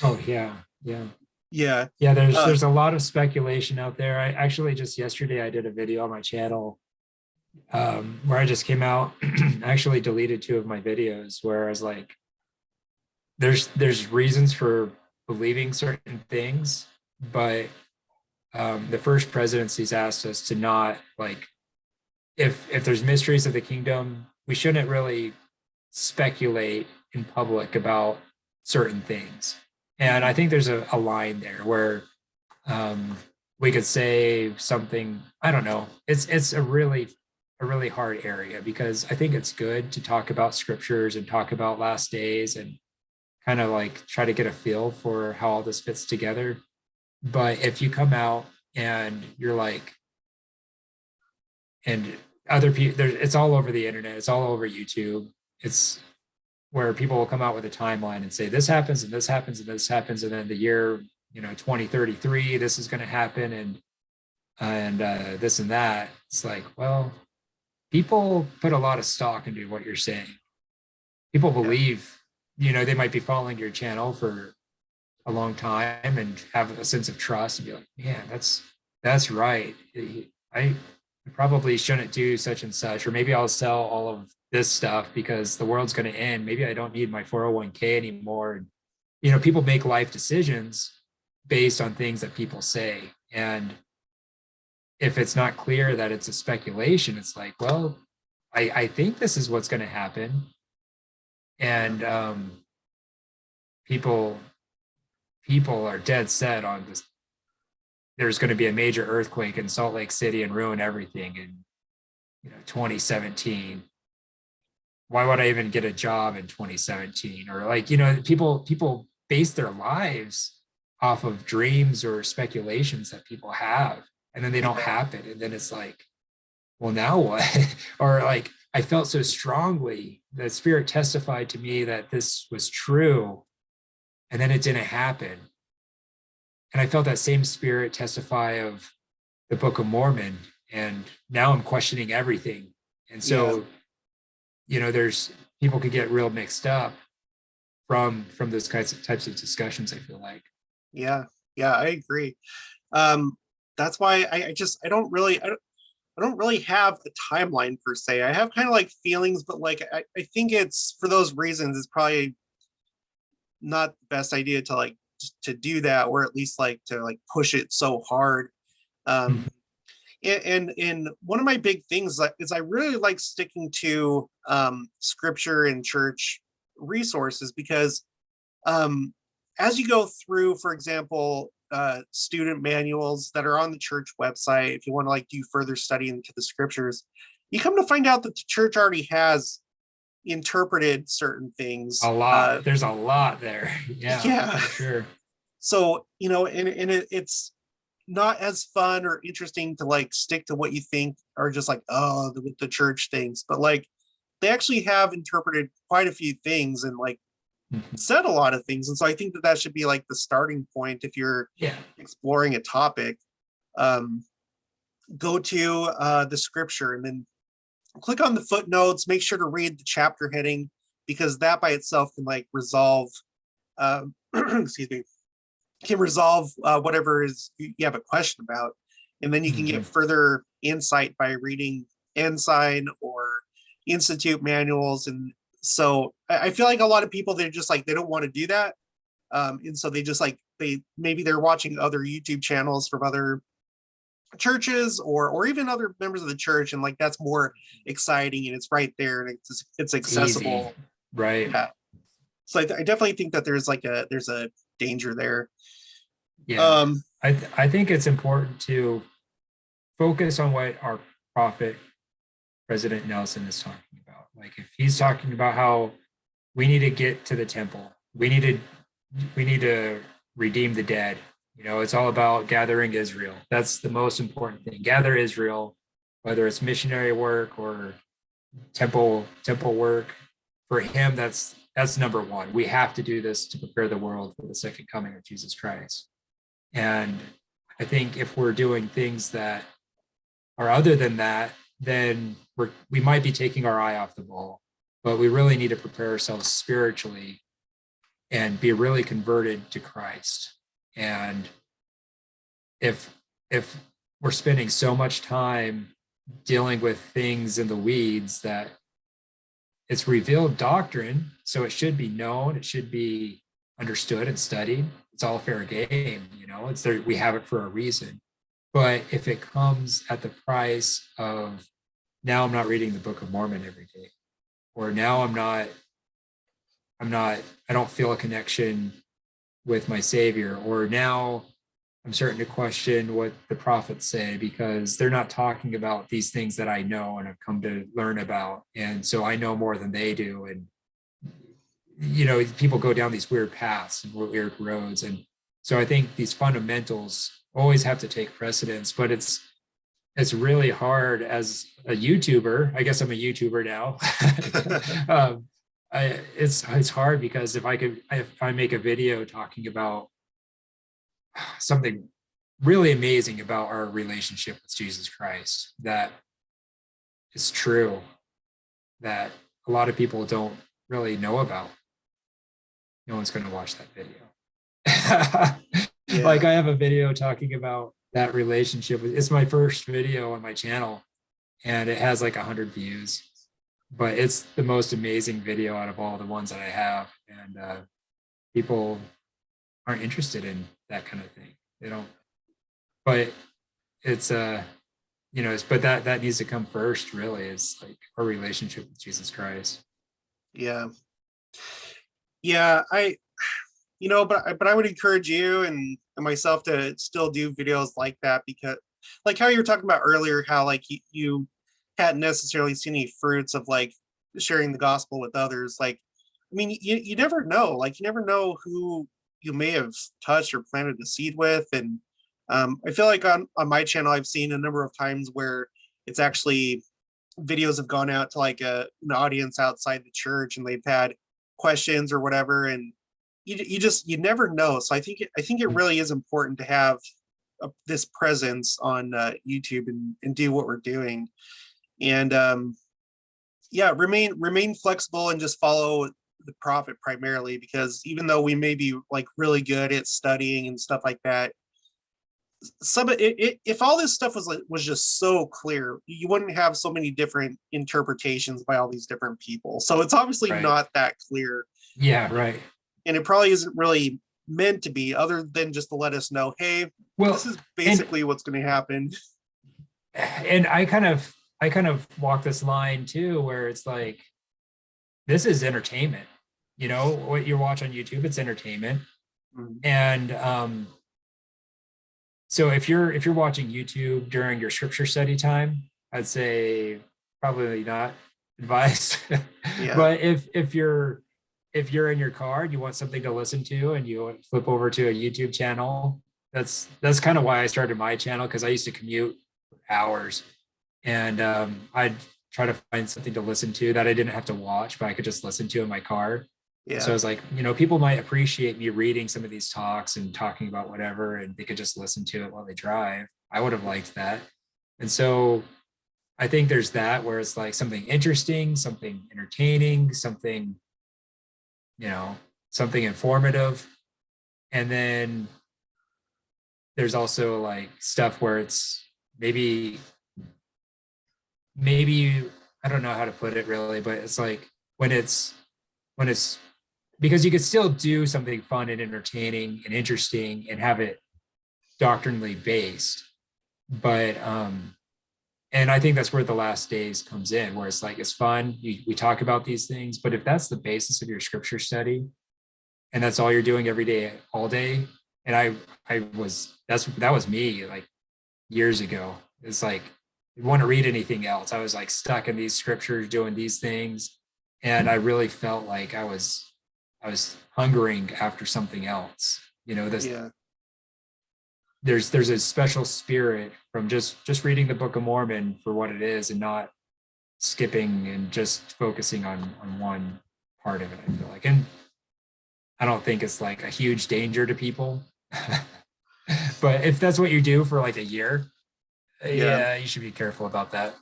Oh yeah, yeah. Yeah. Yeah, there's uh there's a lot of speculation out there. I actually just yesterday I did a video on my channel where I just came out, I actually deleted 2 of my videos where I was like, there's reasons for believing certain things, but the first presidency's asked us to not, like, if there's mysteries of the kingdom, we shouldn't really speculate in public about certain things. And I think there's a line there where we could say something, I don't know. It's a really hard area, because I think it's good to talk about scriptures and talk about last days and kind of like try to get a feel for how all this fits together. But if you come out and you're like, and other people, it's all over the internet, it's all over YouTube. It's where people will come out with a timeline and say this happens and this happens and this happens, and then the year 2033 this is going to happen, and this and that. It's like, well, people put a lot of stock into what you're saying. People believe, they might be following your channel for a long time and have a sense of trust and be like, yeah, that's right. I probably shouldn't do such and such, or maybe I'll sell all of this stuff because the world's going to end. Maybe I don't need my 401k anymore. And, people make life decisions based on things that people say. And if it's not clear that it's a speculation, it's like, well, I think this is what's going to happen. And people are dead set on this. There's going to be a major earthquake in Salt Lake City and ruin everything in 2017. Why would I even get a job in 2017? Or like, people base their lives off of dreams or speculations that people have, and then they don't happen. And then it's like, well, now what? Or like, I felt so strongly that Spirit testified to me that this was true, and then it didn't happen. And I felt that same Spirit testify of the Book of Mormon, and now I'm questioning everything. And so, there's people could get real mixed up from those types of discussions, I feel like. Yeah, I agree. That's why I don't really have a timeline per se. I have kind of like feelings, but like I think it's for those reasons it's probably not the best idea to like to do that, or at least like to like push it so hard. And one of my big things is I really like sticking to scripture and church resources, because as you go through, for example, student manuals that are on the church website, if you want to like do further study into the scriptures, you come to find out that the church already has interpreted certain things. A lot. There's a lot there. Yeah, for sure. So, it's not as fun or interesting to like stick to what you think are just like, oh, the church things, but like they actually have interpreted quite a few things and like said a lot of things. And so I think that should be like the starting point if you're exploring a topic. Go to the scripture and then click on the footnotes, make sure to read the chapter heading, because that by itself can like resolve excuse me, can resolve whatever is you have a question about. And then you can get further insight by reading Ensign or Institute manuals. And so I feel like a lot of people, they're just like, they don't want to do that. And so they just like, maybe they're watching other YouTube channels from other churches or even other members of the church, and like that's more exciting and it's right there and it's accessible. Easy. Right. Yeah. So I definitely think that there's a danger there. Yeah. I think it's important to focus on what our prophet President Nelson is talking about. Like if he's talking about how we need to get to the temple, we need to redeem the dead. It's all about gathering Israel. That's the most important thing. Gather Israel, whether it's missionary work or temple work. For him, that's number one. We have to do this to prepare the world for the second coming of Jesus Christ. And I think if we're doing things that are other than that, then we might be taking our eye off the ball. But we really need to prepare ourselves spiritually and be really converted to Christ. And if we're spending so much time dealing with things in the weeds, that it's revealed doctrine, so it should be known, it should be understood and studied. It's all fair game, it's there, we have it for a reason. But if it comes at the price of, now I'm not reading the Book of Mormon every day, or now I'm not I don't feel a connection with my Savior. Or now I'm starting to question what the prophets say, because they're not talking about these things that I know and have come to learn about. And so I know more than they do. And, people go down these weird paths and weird roads. And so I think these fundamentals always have to take precedence, but it's really hard as a YouTuber. I guess I'm a YouTuber now. It's hard, because if I make a video talking about something really amazing about our relationship with Jesus Christ, that is true, that a lot of people don't really know about, no one's going to watch that video. Yeah. Like, I have a video talking about that relationship. It's my first video on my channel, and it has like 100 views, but it's the most amazing video out of all the ones that I have. And people aren't interested in that kind of thing. They don't, but it's but that needs to come first, really, is like our relationship with Jesus Christ. Yeah. Yeah. But I would encourage you and myself to still do videos like that, because like how you were talking about earlier, how like you hadn't necessarily seen any fruits of like sharing the gospel with others. Like, I mean, you never know, like you never know who you may have touched or planted a seed with. And I feel like on my channel, I've seen a number of times where it's actually videos have gone out to like an audience outside the church, and they've had questions or whatever. And you never know. So I think it really is important to have this presence on YouTube and do what we're doing. And remain flexible and just follow the prophet primarily, because even though we may be like really good at studying and stuff like that, if all this stuff was just so clear, you wouldn't have so many different interpretations by all these different people. So it's obviously Right. not that clear. Yeah, right. And it probably isn't really meant to be, other than just to let us know, hey, Well, this is basically what's going to happen. And I kind of walk this line too, where it's like, this is entertainment. What you watch on YouTube, it's entertainment. Mhm. And so if you're watching YouTube during your scripture study time, I'd say probably not advised. Yeah. But if you're in your car and you want something to listen to, and you flip over to a YouTube channel, that's kind of why I started my channel, because I used to commute hours, and I'd try to find something to listen to that I didn't have to watch, but I could just listen to in my car. Yeah. So I was like, people might appreciate me reading some of these talks and talking about whatever, and they could just listen to it while they drive. I would have liked that. And so I think there's that, where it's like something interesting, something entertaining, something informative. And then there's also like stuff where it's maybe I don't know how to put it really, but it's like when it's because you could still do something fun and entertaining and interesting and have it doctrinally based. But and I think that's where the last days comes in, where it's like, it's fun, we talk about these things, but if that's the basis of your scripture study and that's all you're doing every day, all day, and that was me like years ago. It's like, I want to read anything else. I was like stuck in these scriptures doing these things, and I really felt like I was hungering after something else. Yeah. There's a special spirit from just reading the Book of Mormon for what it is, and not skipping and just focusing on one part of it, I feel like. And I don't think it's like a huge danger to people. But if that's what you do for like a year, yeah, you should be careful about that.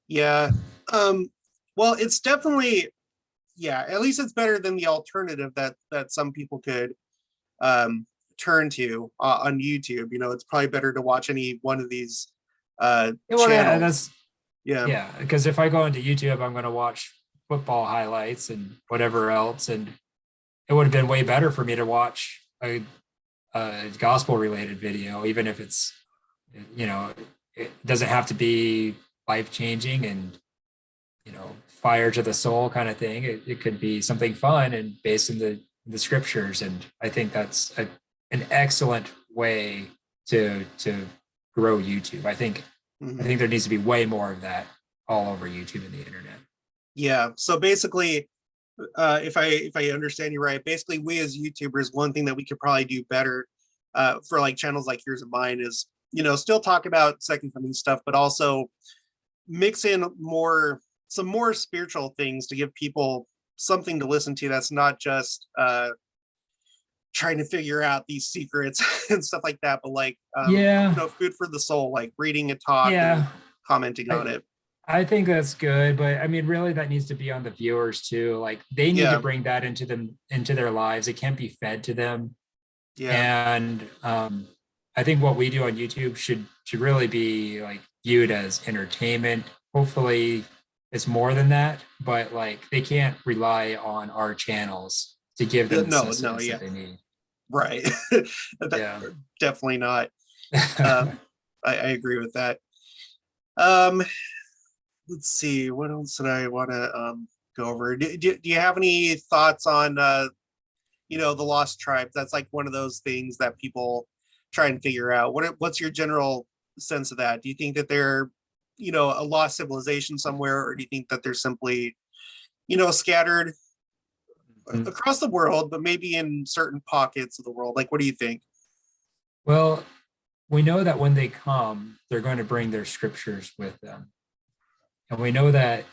Yeah. Well, it's definitely, at least it's better than the alternative that some people could turn to on YouTube. It's probably better to watch any one of these channels. Yeah, because if I go into YouTube, I'm going to watch football highlights and whatever else, and it would have been way better for me to watch a gospel related video, even if it's, it doesn't have to be life changing and fire to the soul kind of thing. It could be something fun and based in the scriptures. And I think that's an excellent way to grow YouTube. I think there needs to be way more of that all over YouTube and the internet. Yeah. So basically, if I understand you right, basically we as YouTubers, one thing that we could probably do better for like channels like yours and mine is, still talk about second coming stuff, but also mix in some more spiritual things to give people something to listen to that's not just trying to figure out these secrets and stuff like that, but like Yeah, food for the soul, like reading a talk and yeah. commenting on it. I think that's good, but I mean, really, that needs to be on the viewers too. Like they need to Yeah, bring that into their lives. It can't be fed to them. yeah. And I think what we do on YouTube should really be like viewed as entertainment. Hopefully, it's more than that, but like they can't rely on our channels to give them the No, sustenance yeah, that they need. right. Yeah. Definitely not. Um, I agree with that. Um, let's see, what else did I want to go over? Do you have any thoughts on the lost tribes? That's like one of those things that people try and figure out. What's your general sense of that? Do you think that they're a lost civilization somewhere, or do you think that they're simply scattered across the world, but maybe in certain pockets of the world? Like, what do you think? Well, we know that when they come, they're going to bring their scriptures with them. And we know that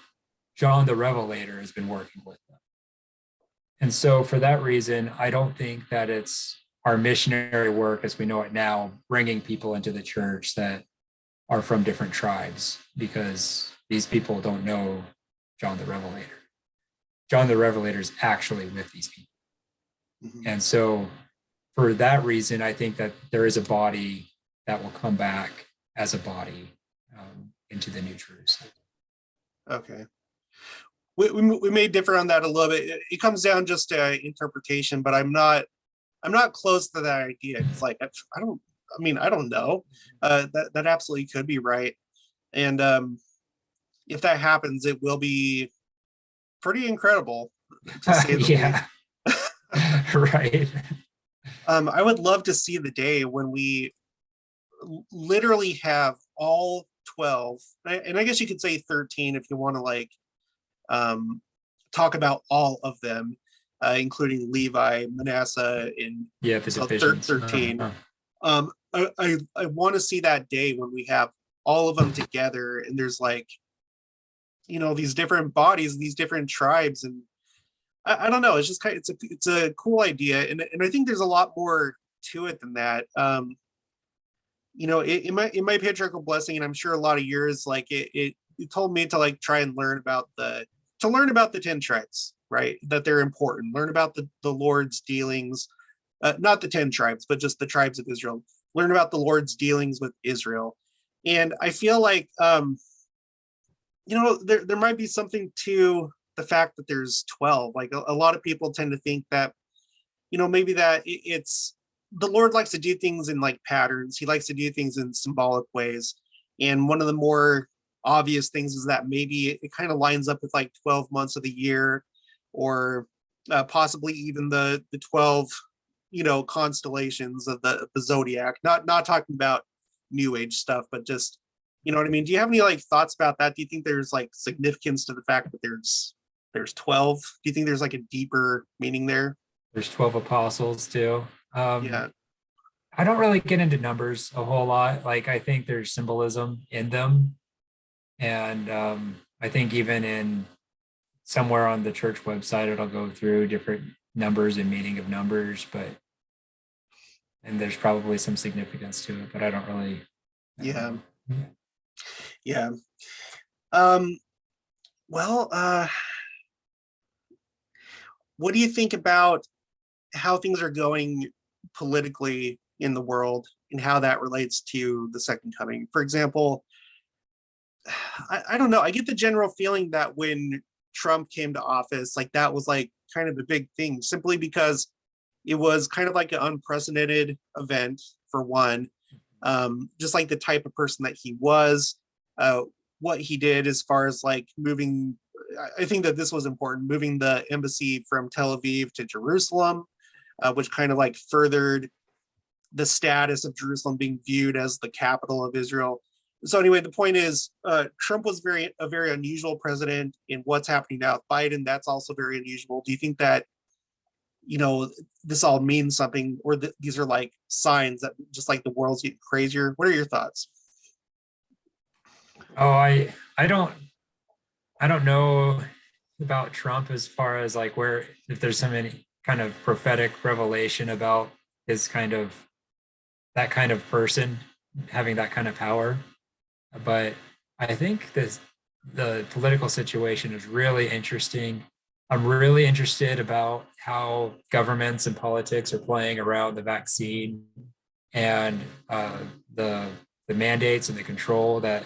John the Revelator has been working with them. And so, for that reason, I don't think that it's our missionary work as we know it now, bringing people into the church that are from different tribes, because these people don't know John the Revelator. John the Revelator is actually with these people. Mhm. And so, for that reason, I think that there is a body that will come back as a body into the New Jerusalem. Okay. We may differ on that a little bit. It comes down just to interpretation, but I'm not close to that idea. It's like I don't know. That absolutely could be right. And if that happens, it will be pretty incredible, to say the least. Yeah, right. I would love to see the day when we literally have all 12, and I guess you could say 13 if you want to like talk about all of them, including Levi, Manasseh, and Yeah, the so divisions. 13. I want to see that day when we have all of them together, and there's like these different bodies, these different tribes, and I don't know. It's just it's a cool idea, and I think there's a lot more to it than that. In my patriarchal blessing, and I'm sure a lot of yours, like it told me to like try and learn about the 10 tribes, right? That they're important. Learn about the Lord's dealings, not the 10 tribes, but just the tribes of Israel. Learn about the Lord's dealings with Israel, and I feel like there might be something to the fact that there's 12. Like a lot of people tend to think that maybe that it's the Lord likes to do things in like patterns. He likes to do things in symbolic ways. And one of the more obvious things is that maybe it kind of lines up with like 12 months of the year, or possibly even the 12, constellations of the zodiac. Not talking about new age stuff, but just, you know what I mean? Do you have any like thoughts about that? Do you think there's like significance to the fact that there's 12? Do you think there's like a deeper meaning there? There's 12 apostles too. Yeah. I don't really get into numbers a whole lot. Like I think there's symbolism in them. And I think even in somewhere on the church website, it'll go through different numbers and meaning of numbers, and there's probably some significance to it, but I don't really. Yeah. Know. Yeah. Well, what do you think about how things are going politically in the world and how that relates to the second coming? For example, I don't know. I get the general feeling that when Trump came to office, like that was like kind of a big thing, simply because it was kind of like an unprecedented event for one. Just like the type of person that he was, what he did as far as like moving I think that this was important, moving the embassy from Tel Aviv to Jerusalem, which kind of like furthered the status of Jerusalem being viewed as the capital of Israel. So anyway, the point is, Trump was a very unusual president in what's happening now with Biden. That's also very unusual. Do you think that, this all means something, or these are like signs that just like the world's getting crazier? What are your thoughts? Oh, I don't know about Trump as far as like where if there's some any kind of prophetic revelation about his kind of that kind of person having that kind of power. But I think this the political situation is really interesting. I'm really interested about how governments and politics are playing around the vaccine and the mandates and the control that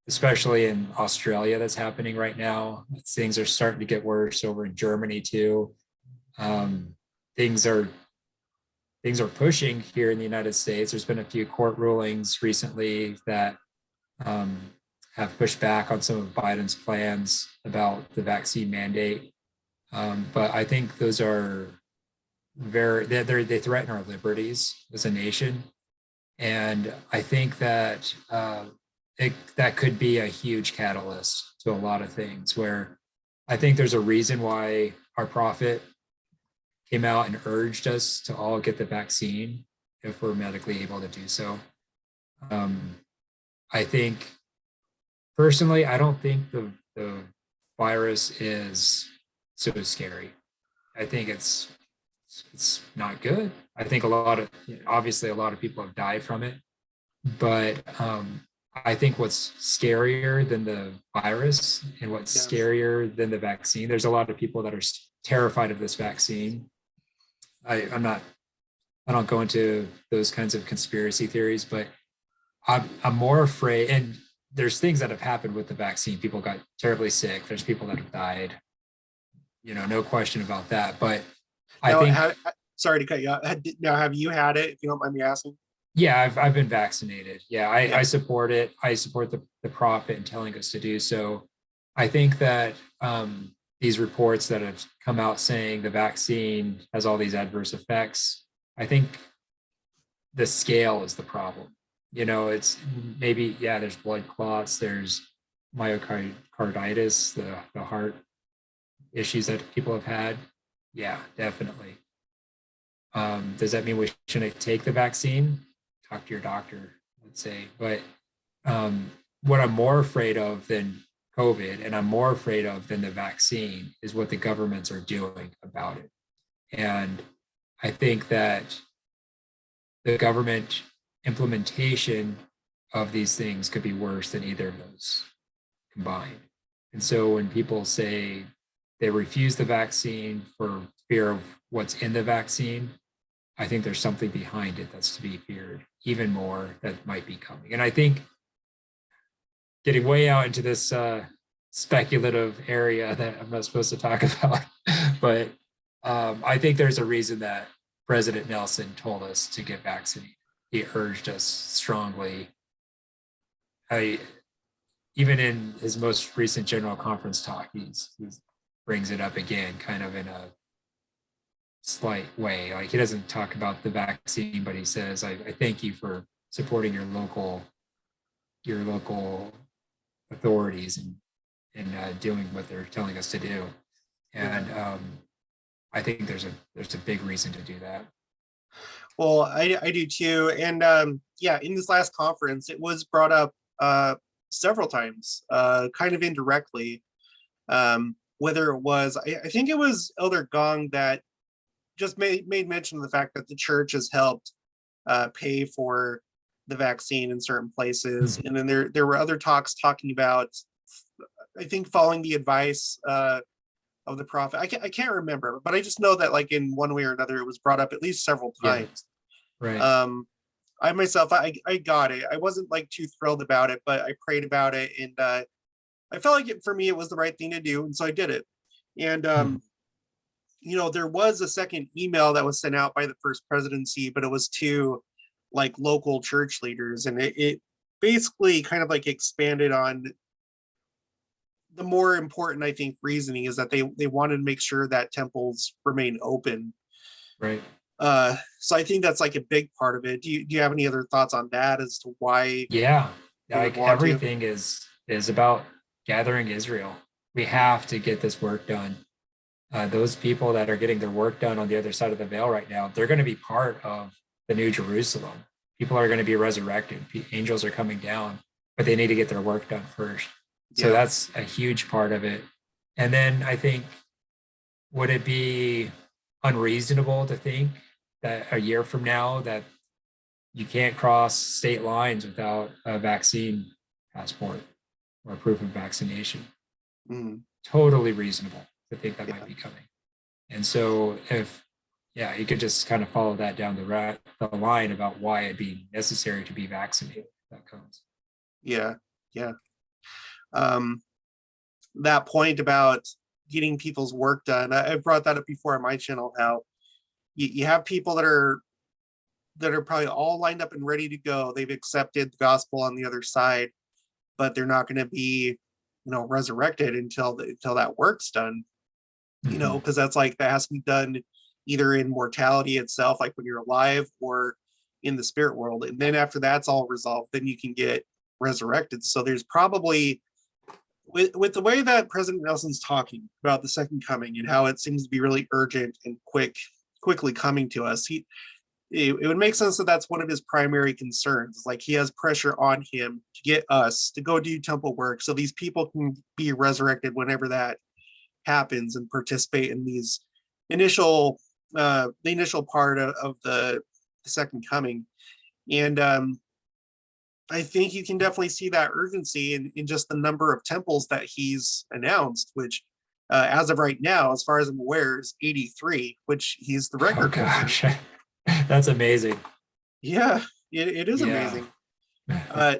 especially in Australia that's happening right now. Things are starting to get worse over in Germany too. Um, things are pushing here in the United States. There's been a few court rulings recently that um, have pushed back on some of Biden's plans about the vaccine mandate. But I think those are they threaten our liberties as a nation. And I think that that could be a huge catalyst to a lot of things where I think there's a reason why our prophet came out and urged us to all get the vaccine if we're medically able to do so. I think personally, I don't think the virus is so scary. I think it's not good. I think obviously a lot of people have died from it, but I think what's scarier than the virus and what's scarier than the vaccine, there's a lot of people that are terrified of this vaccine. I don't go into those kinds of conspiracy theories, but I'm more afraid, and there's things that have happened with the vaccine. People got terribly sick. There's people that have died, no question about that. But I think, sorry to cut you off. Now, have you had it, if you don't mind me asking? yeah, I've been vaccinated. Yeah, Yeah. I support it. I support the prophet in telling us to do so. I think that these reports that have come out saying the vaccine has all these adverse effects, I think the scale is the problem. It's maybe, yeah, there's blood clots, there's myocarditis, the heart issues that people have had. Yeah, definitely. Does that mean we shouldn't take the vaccine? Talk to your doctor, let's say. But what I'm more afraid of than COVID, and I'm more afraid of than the vaccine, is what the governments are doing about it. And I think that the government implementation of these things could be worse than either of those combined. And so when people say they refuse the vaccine for fear of what's in the vaccine, I think there's something behind it that's to be feared even more that might be coming. And I think getting way out into this speculative area that I'm not supposed to talk about, but I think there's a reason that President Nelson told us to get vaccinated. He urged us strongly. Even in his most recent general conference talk, he brings it up again, kind of in a slight way. Like, he doesn't talk about the vaccine, but he says, I thank you for supporting your local authorities and doing what they're telling us to do. And I think there's a big reason to do that. Well, I do too. And yeah, in this last conference, it was brought up several times, kind of indirectly, whether it was, I think it was Elder Gong that just made mention of the fact that the church has helped pay for the vaccine in certain places. And then there were other talks talking about, I think, following the advice of the prophet. I can't remember, but I just know that like in one way or another, it was brought up at least several times. Yeah, right. I myself, I got it. I wasn't like too thrilled about it, but I prayed about it, and I felt like for me, it was the right thing to do, and so I did it. And there was a second email that was sent out by the first presidency, but it was to like local church leaders, and it basically kind of like expanded on the more important, I think, reasoning is that they wanted to make sure that temples remain open. Right. So I think that's like a big part of it. Do you have any other thoughts on that as to why Yeah. they would Like want to? everything is about gathering Israel. We have to get this work done. Those people that are getting their work done on the other side of the veil right now, they're going to be part of the new Jerusalem. People are going to be resurrected. Angels are coming down, but they need to get their work done first. So Yeah. that's a huge part of it. And then I think, would it be unreasonable to think that a year from now that you can't cross state lines without a vaccine passport or proof of vaccination? Mhm. Totally reasonable to think that Yeah. might be coming. And so if, yeah, you could just kind of follow that down the line about why it'd be necessary to be vaccinated if that comes. Yeah. Yeah. Um, that point about getting people's work done, I've brought that up before on my channel, how you have people that are probably all lined up and ready to go. They've accepted the gospel on the other side, but they're not going to be, resurrected until that work's done. Mhm. Because that's like that has to be done either in mortality itself, like when you're alive, or in the spirit world. And then after that's all resolved, then you can get resurrected. So there's probably with the way that President Nelson's talking about the second coming and how it seems to be really urgent and quickly coming to us, it would make sense that that's one of his primary concerns. Like he has pressure on him to get us to go do temple work so these people can be resurrected whenever that happens and participate in these initial the initial part of the second coming. And I think you can definitely see that urgency in just the number of temples that he's announced, which as of right now, as far as I'm aware, is 83, which he's the Oh record holder. gosh, that's amazing. Yeah, it is Yeah. amazing. Uh,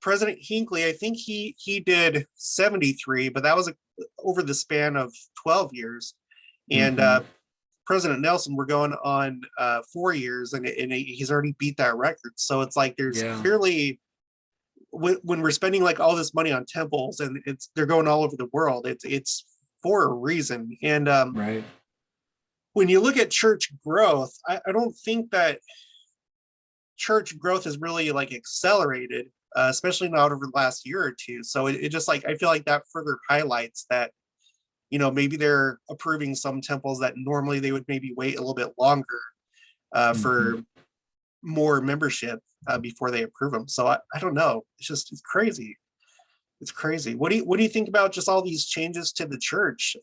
President Hinckley, I think he did 73, but that was over the span of 12 years. And Hmm. President Nelson, we're going on 4 years, and he's already beat that record. So it's like there's Yeah. clearly when we're spending like all this money on temples and they're going all over the world, it's for a reason. And Right. when you look at church growth, I don't think that church growth has really like accelerated, especially not over the last year or two. So it just like I feel like that further highlights that maybe they're approving some temples that normally they would maybe wait a little bit longer Hmm. for more membership before they approve them. So I don't know. It's crazy. It's crazy. What do you think about just all these changes to the church?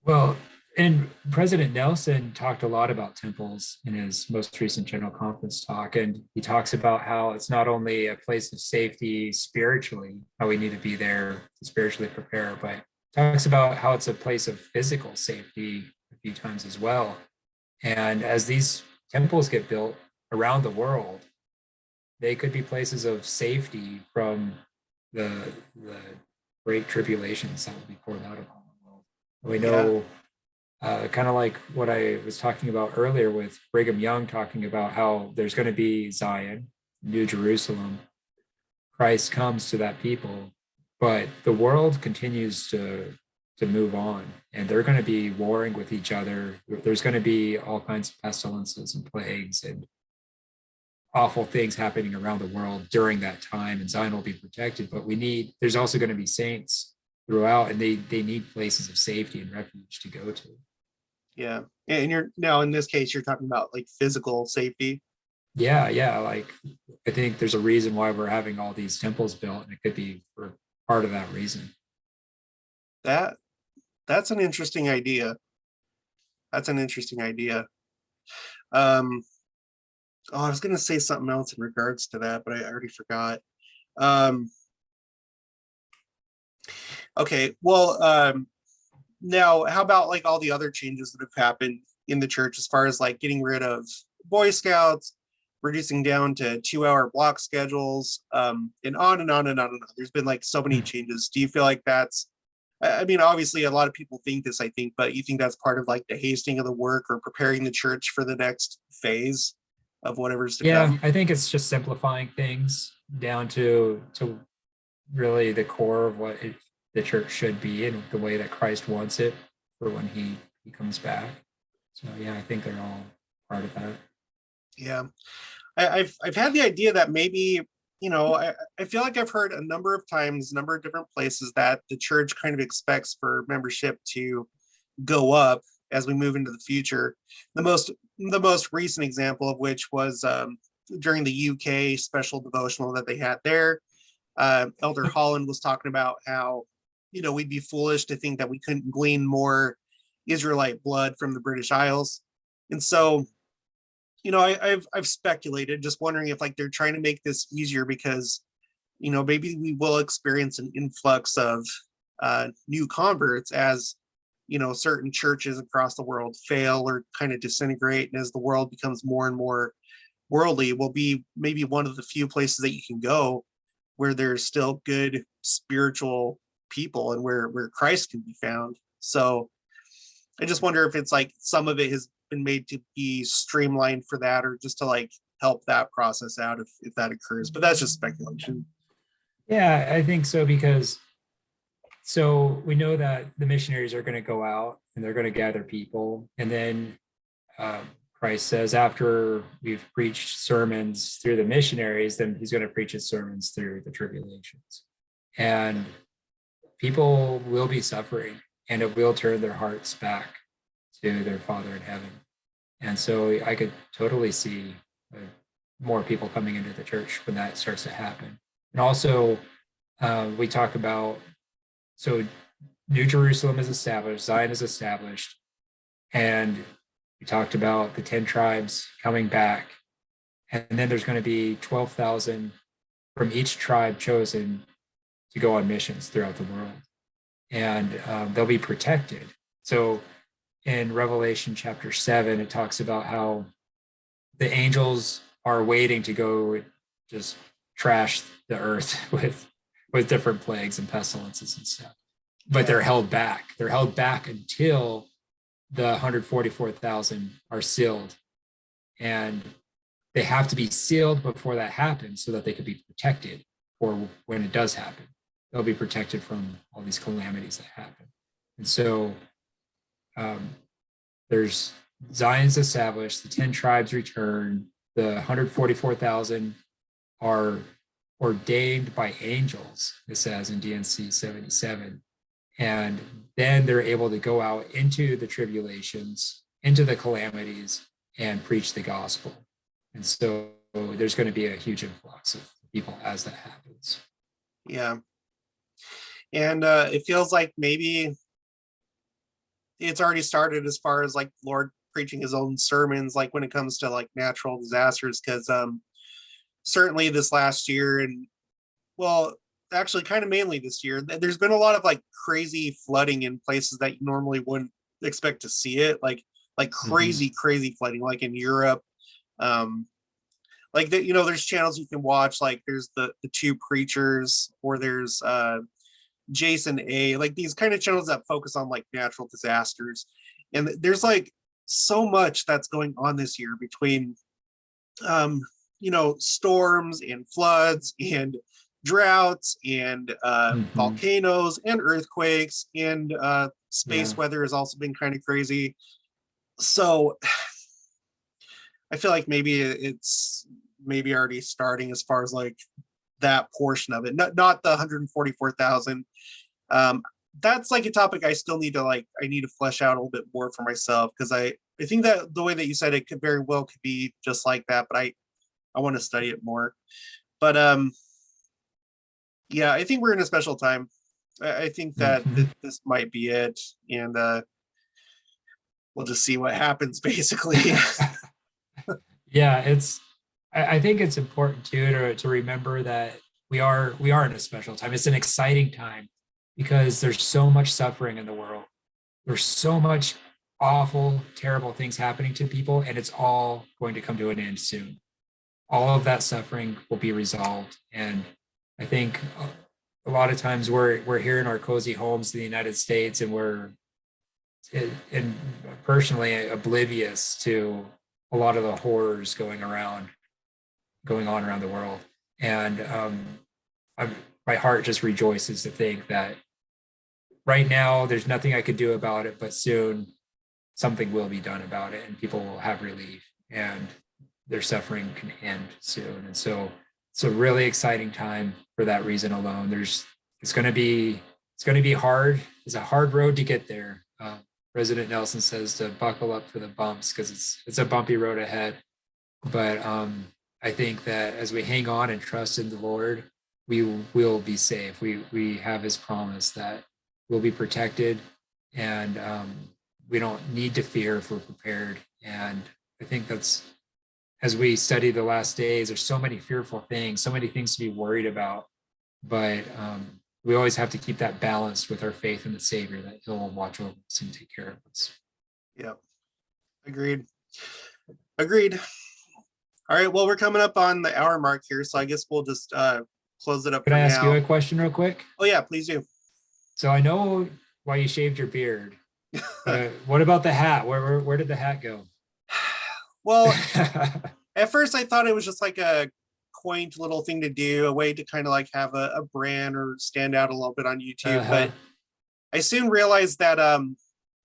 Well, and President Nelson talked a lot about temples in his most recent general conference talk. And he talks about how it's not only a place of safety spiritually, how we need to be there to spiritually prepare, but talks about how it's a place of physical safety a few times as well. And as these temples get built around the world, they could be places of safety from the great tribulations that will be poured out upon the world. We Yeah, know, kind of like what I was talking about earlier with Brigham Young talking about how there's going to be Zion, New Jerusalem. Christ comes to that people, but the world continues to move on, and they're going to be warring with each other. There's going to be all kinds of pestilences and plagues and awful things happening around the world during that time, and Zion will be protected. But there's also going to be saints throughout, and they need places of safety and refuge to go to. yeah. And you're now in this case you're talking about like physical safety. Yeah, yeah. Like I think there's a reason why we're having all these temples built, and it could be for part of that reason. That that's an interesting idea. That's an interesting idea. Um, oh, I was gonna say something else in regards to that, but I already forgot. Um, okay, well, now how about like all the other changes that have happened in the church as far as like getting rid of Boy Scouts, reducing down to 2-hour block schedules, and on and on and on and on. There's been like so many changes. Do you feel like that's I mean, obviously, a lot of people think this, I think, but you think that's part of like the hasting of the work or preparing the church for the next phase of whatever's to Yeah, come? I think it's just simplifying things down to really the core of what it the church should be and the way that Christ wants it for when he comes back. So yeah, I think they're all part of that. Yeah. I've had the idea that maybe, I feel like I've heard a number of times, a number of different places that the church kind of expects for membership to go up as we move into the future. The most recent example of which was during the UK special devotional that they had there. Elder Holland was talking about how, we'd be foolish to think that we couldn't glean more Israelite blood from the British Isles. And so, I've speculated, just wondering if like they're trying to make this easier because, maybe we will experience an influx of new converts as, certain churches across the world fail or kind of disintegrate. And as the world becomes more and more worldly, will be maybe one of the few places that you can go where there's still good spiritual people and where Christ can be found. So I just wonder if it's like some of it has been made to be streamlined for that, or just to like help that process out if that occurs. But that's just speculation. Yeah, I think so, because so we know that the missionaries are going to go out and they're going to gather people. And then Christ says after we've preached sermons through the missionaries, then he's going to preach his sermons through the tribulations. And people will be suffering, and it will turn their hearts back to their Father in heaven. And so I could totally see more people coming into the church when that starts to happen. And also, we talk about, so New Jerusalem is established, Zion is established, and we talked about the 10 tribes coming back. And then there's going to be 12,000 from each tribe chosen to go on missions throughout the world. And they'll be protected. So in Revelation chapter 7, it talks about how the angels are waiting to go just trash the earth with different plagues and pestilences and stuff. But they're held back. They're held back until the 144,000 are sealed. And they have to be sealed before that happens so that they could be protected for when it does happen. They'll be protected from all these calamities that happen. And so there's Zion's established, the 10 tribes return, the 144,000 are ordained by angels, it says in DNC 77. And then they're able to go out into the tribulations, into the calamities, and preach the gospel. And so there's going to be a huge influx of people as that happens. Yeah. And it feels like maybe it's already started as far as like Lord preaching his own sermons, like when it comes to like natural disasters, because certainly this last year, and well, actually kind of mainly this year, there's been a lot of like crazy flooding in places that you normally wouldn't expect to see it, like crazy flooding, like in Europe. Like that, there's channels you can watch, like there's the two preachers, or there's Jason A, like these kind of channels that focus on like natural disasters. And there's like so much that's going on this year between storms and floods and droughts and volcanoes and earthquakes, and space weather has also been kind of crazy. So I feel like maybe it's already starting as far as like that portion of it, not the 144,000. That's like a topic I still need to I need to flesh out a little bit more for myself, because I think that the way that you said it could very well could be just like that, but I want to study it more. But yeah, I think we're in a special time. I think that this might be it, and we'll just see what happens, basically. Yeah, I think it's important too to remember that we are in a special time. It's an exciting time because there's so much suffering in the world. There's so much awful, terrible things happening to people, and it's all going to come to an end soon. All of that suffering will be resolved. And I think a lot of times we're here in our cozy homes in the United States, and we're personally oblivious to a lot of the horrors going on around the world. And my heart just rejoices to think that right now there's nothing I could do about it, but soon something will be done about it and people will have relief and their suffering can end soon. And so it's a really exciting time for that reason alone. It's going to be hard. It's a hard road to get there. President Nelson says to buckle up for the bumps because it's a bumpy road ahead. But I think that as we hang on and trust in the Lord, we will be safe. We have His promise that we'll be protected, and we don't need to fear if we're prepared. And I think that's, as we study the last days, there's so many fearful things, so many things to be worried about. But we always have to keep that balanced with our faith in the Savior, that He'll watch over us and take care of us. Yep. Agreed. All right, well, we're coming up on the hour mark here, so I guess we'll just close it up. Can for I ask now. you a question real quick? Oh yeah, please do. So I know why you shaved your beard. What about the hat? Where did the hat go? Well, at first I thought it was just like a quaint little thing to do, a way to kind of like have a brand or stand out a little bit on YouTube. But I soon realized that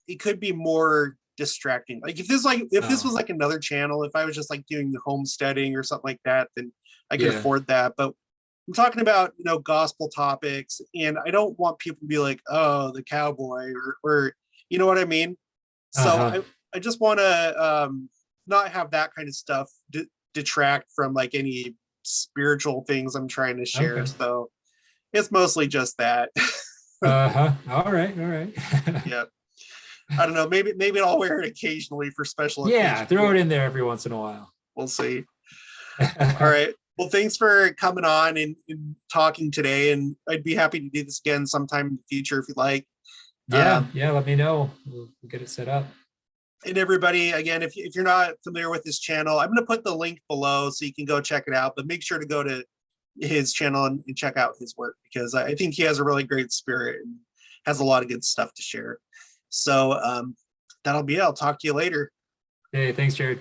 it could be more distracting. Like if this was like another channel, if I was just like doing homesteading or something like that, then I could afford that. But I'm talking about, gospel topics, and I don't want people to be like, oh, the cowboy, or you know what I mean? So I just want to not have that kind of stuff detract from like any spiritual things I'm trying to share. Okay. So it's mostly just that. All right. Yeah. I don't know. Maybe I'll wear it occasionally for special occasions. Throw it in there every once in a while. We'll see. All right. Well, thanks for coming on and talking today. And I'd be happy to do this again sometime in the future if you'd like. Yeah. Let me know. We'll get it set up. And everybody, again, if you're not familiar with this channel, I'm going to put the link below so you can go check it out. But make sure to go to his channel and check out his work, because I think he has a really great spirit and has a lot of good stuff to share. So that'll be it. I'll talk to you later. Hey, thanks, Jared.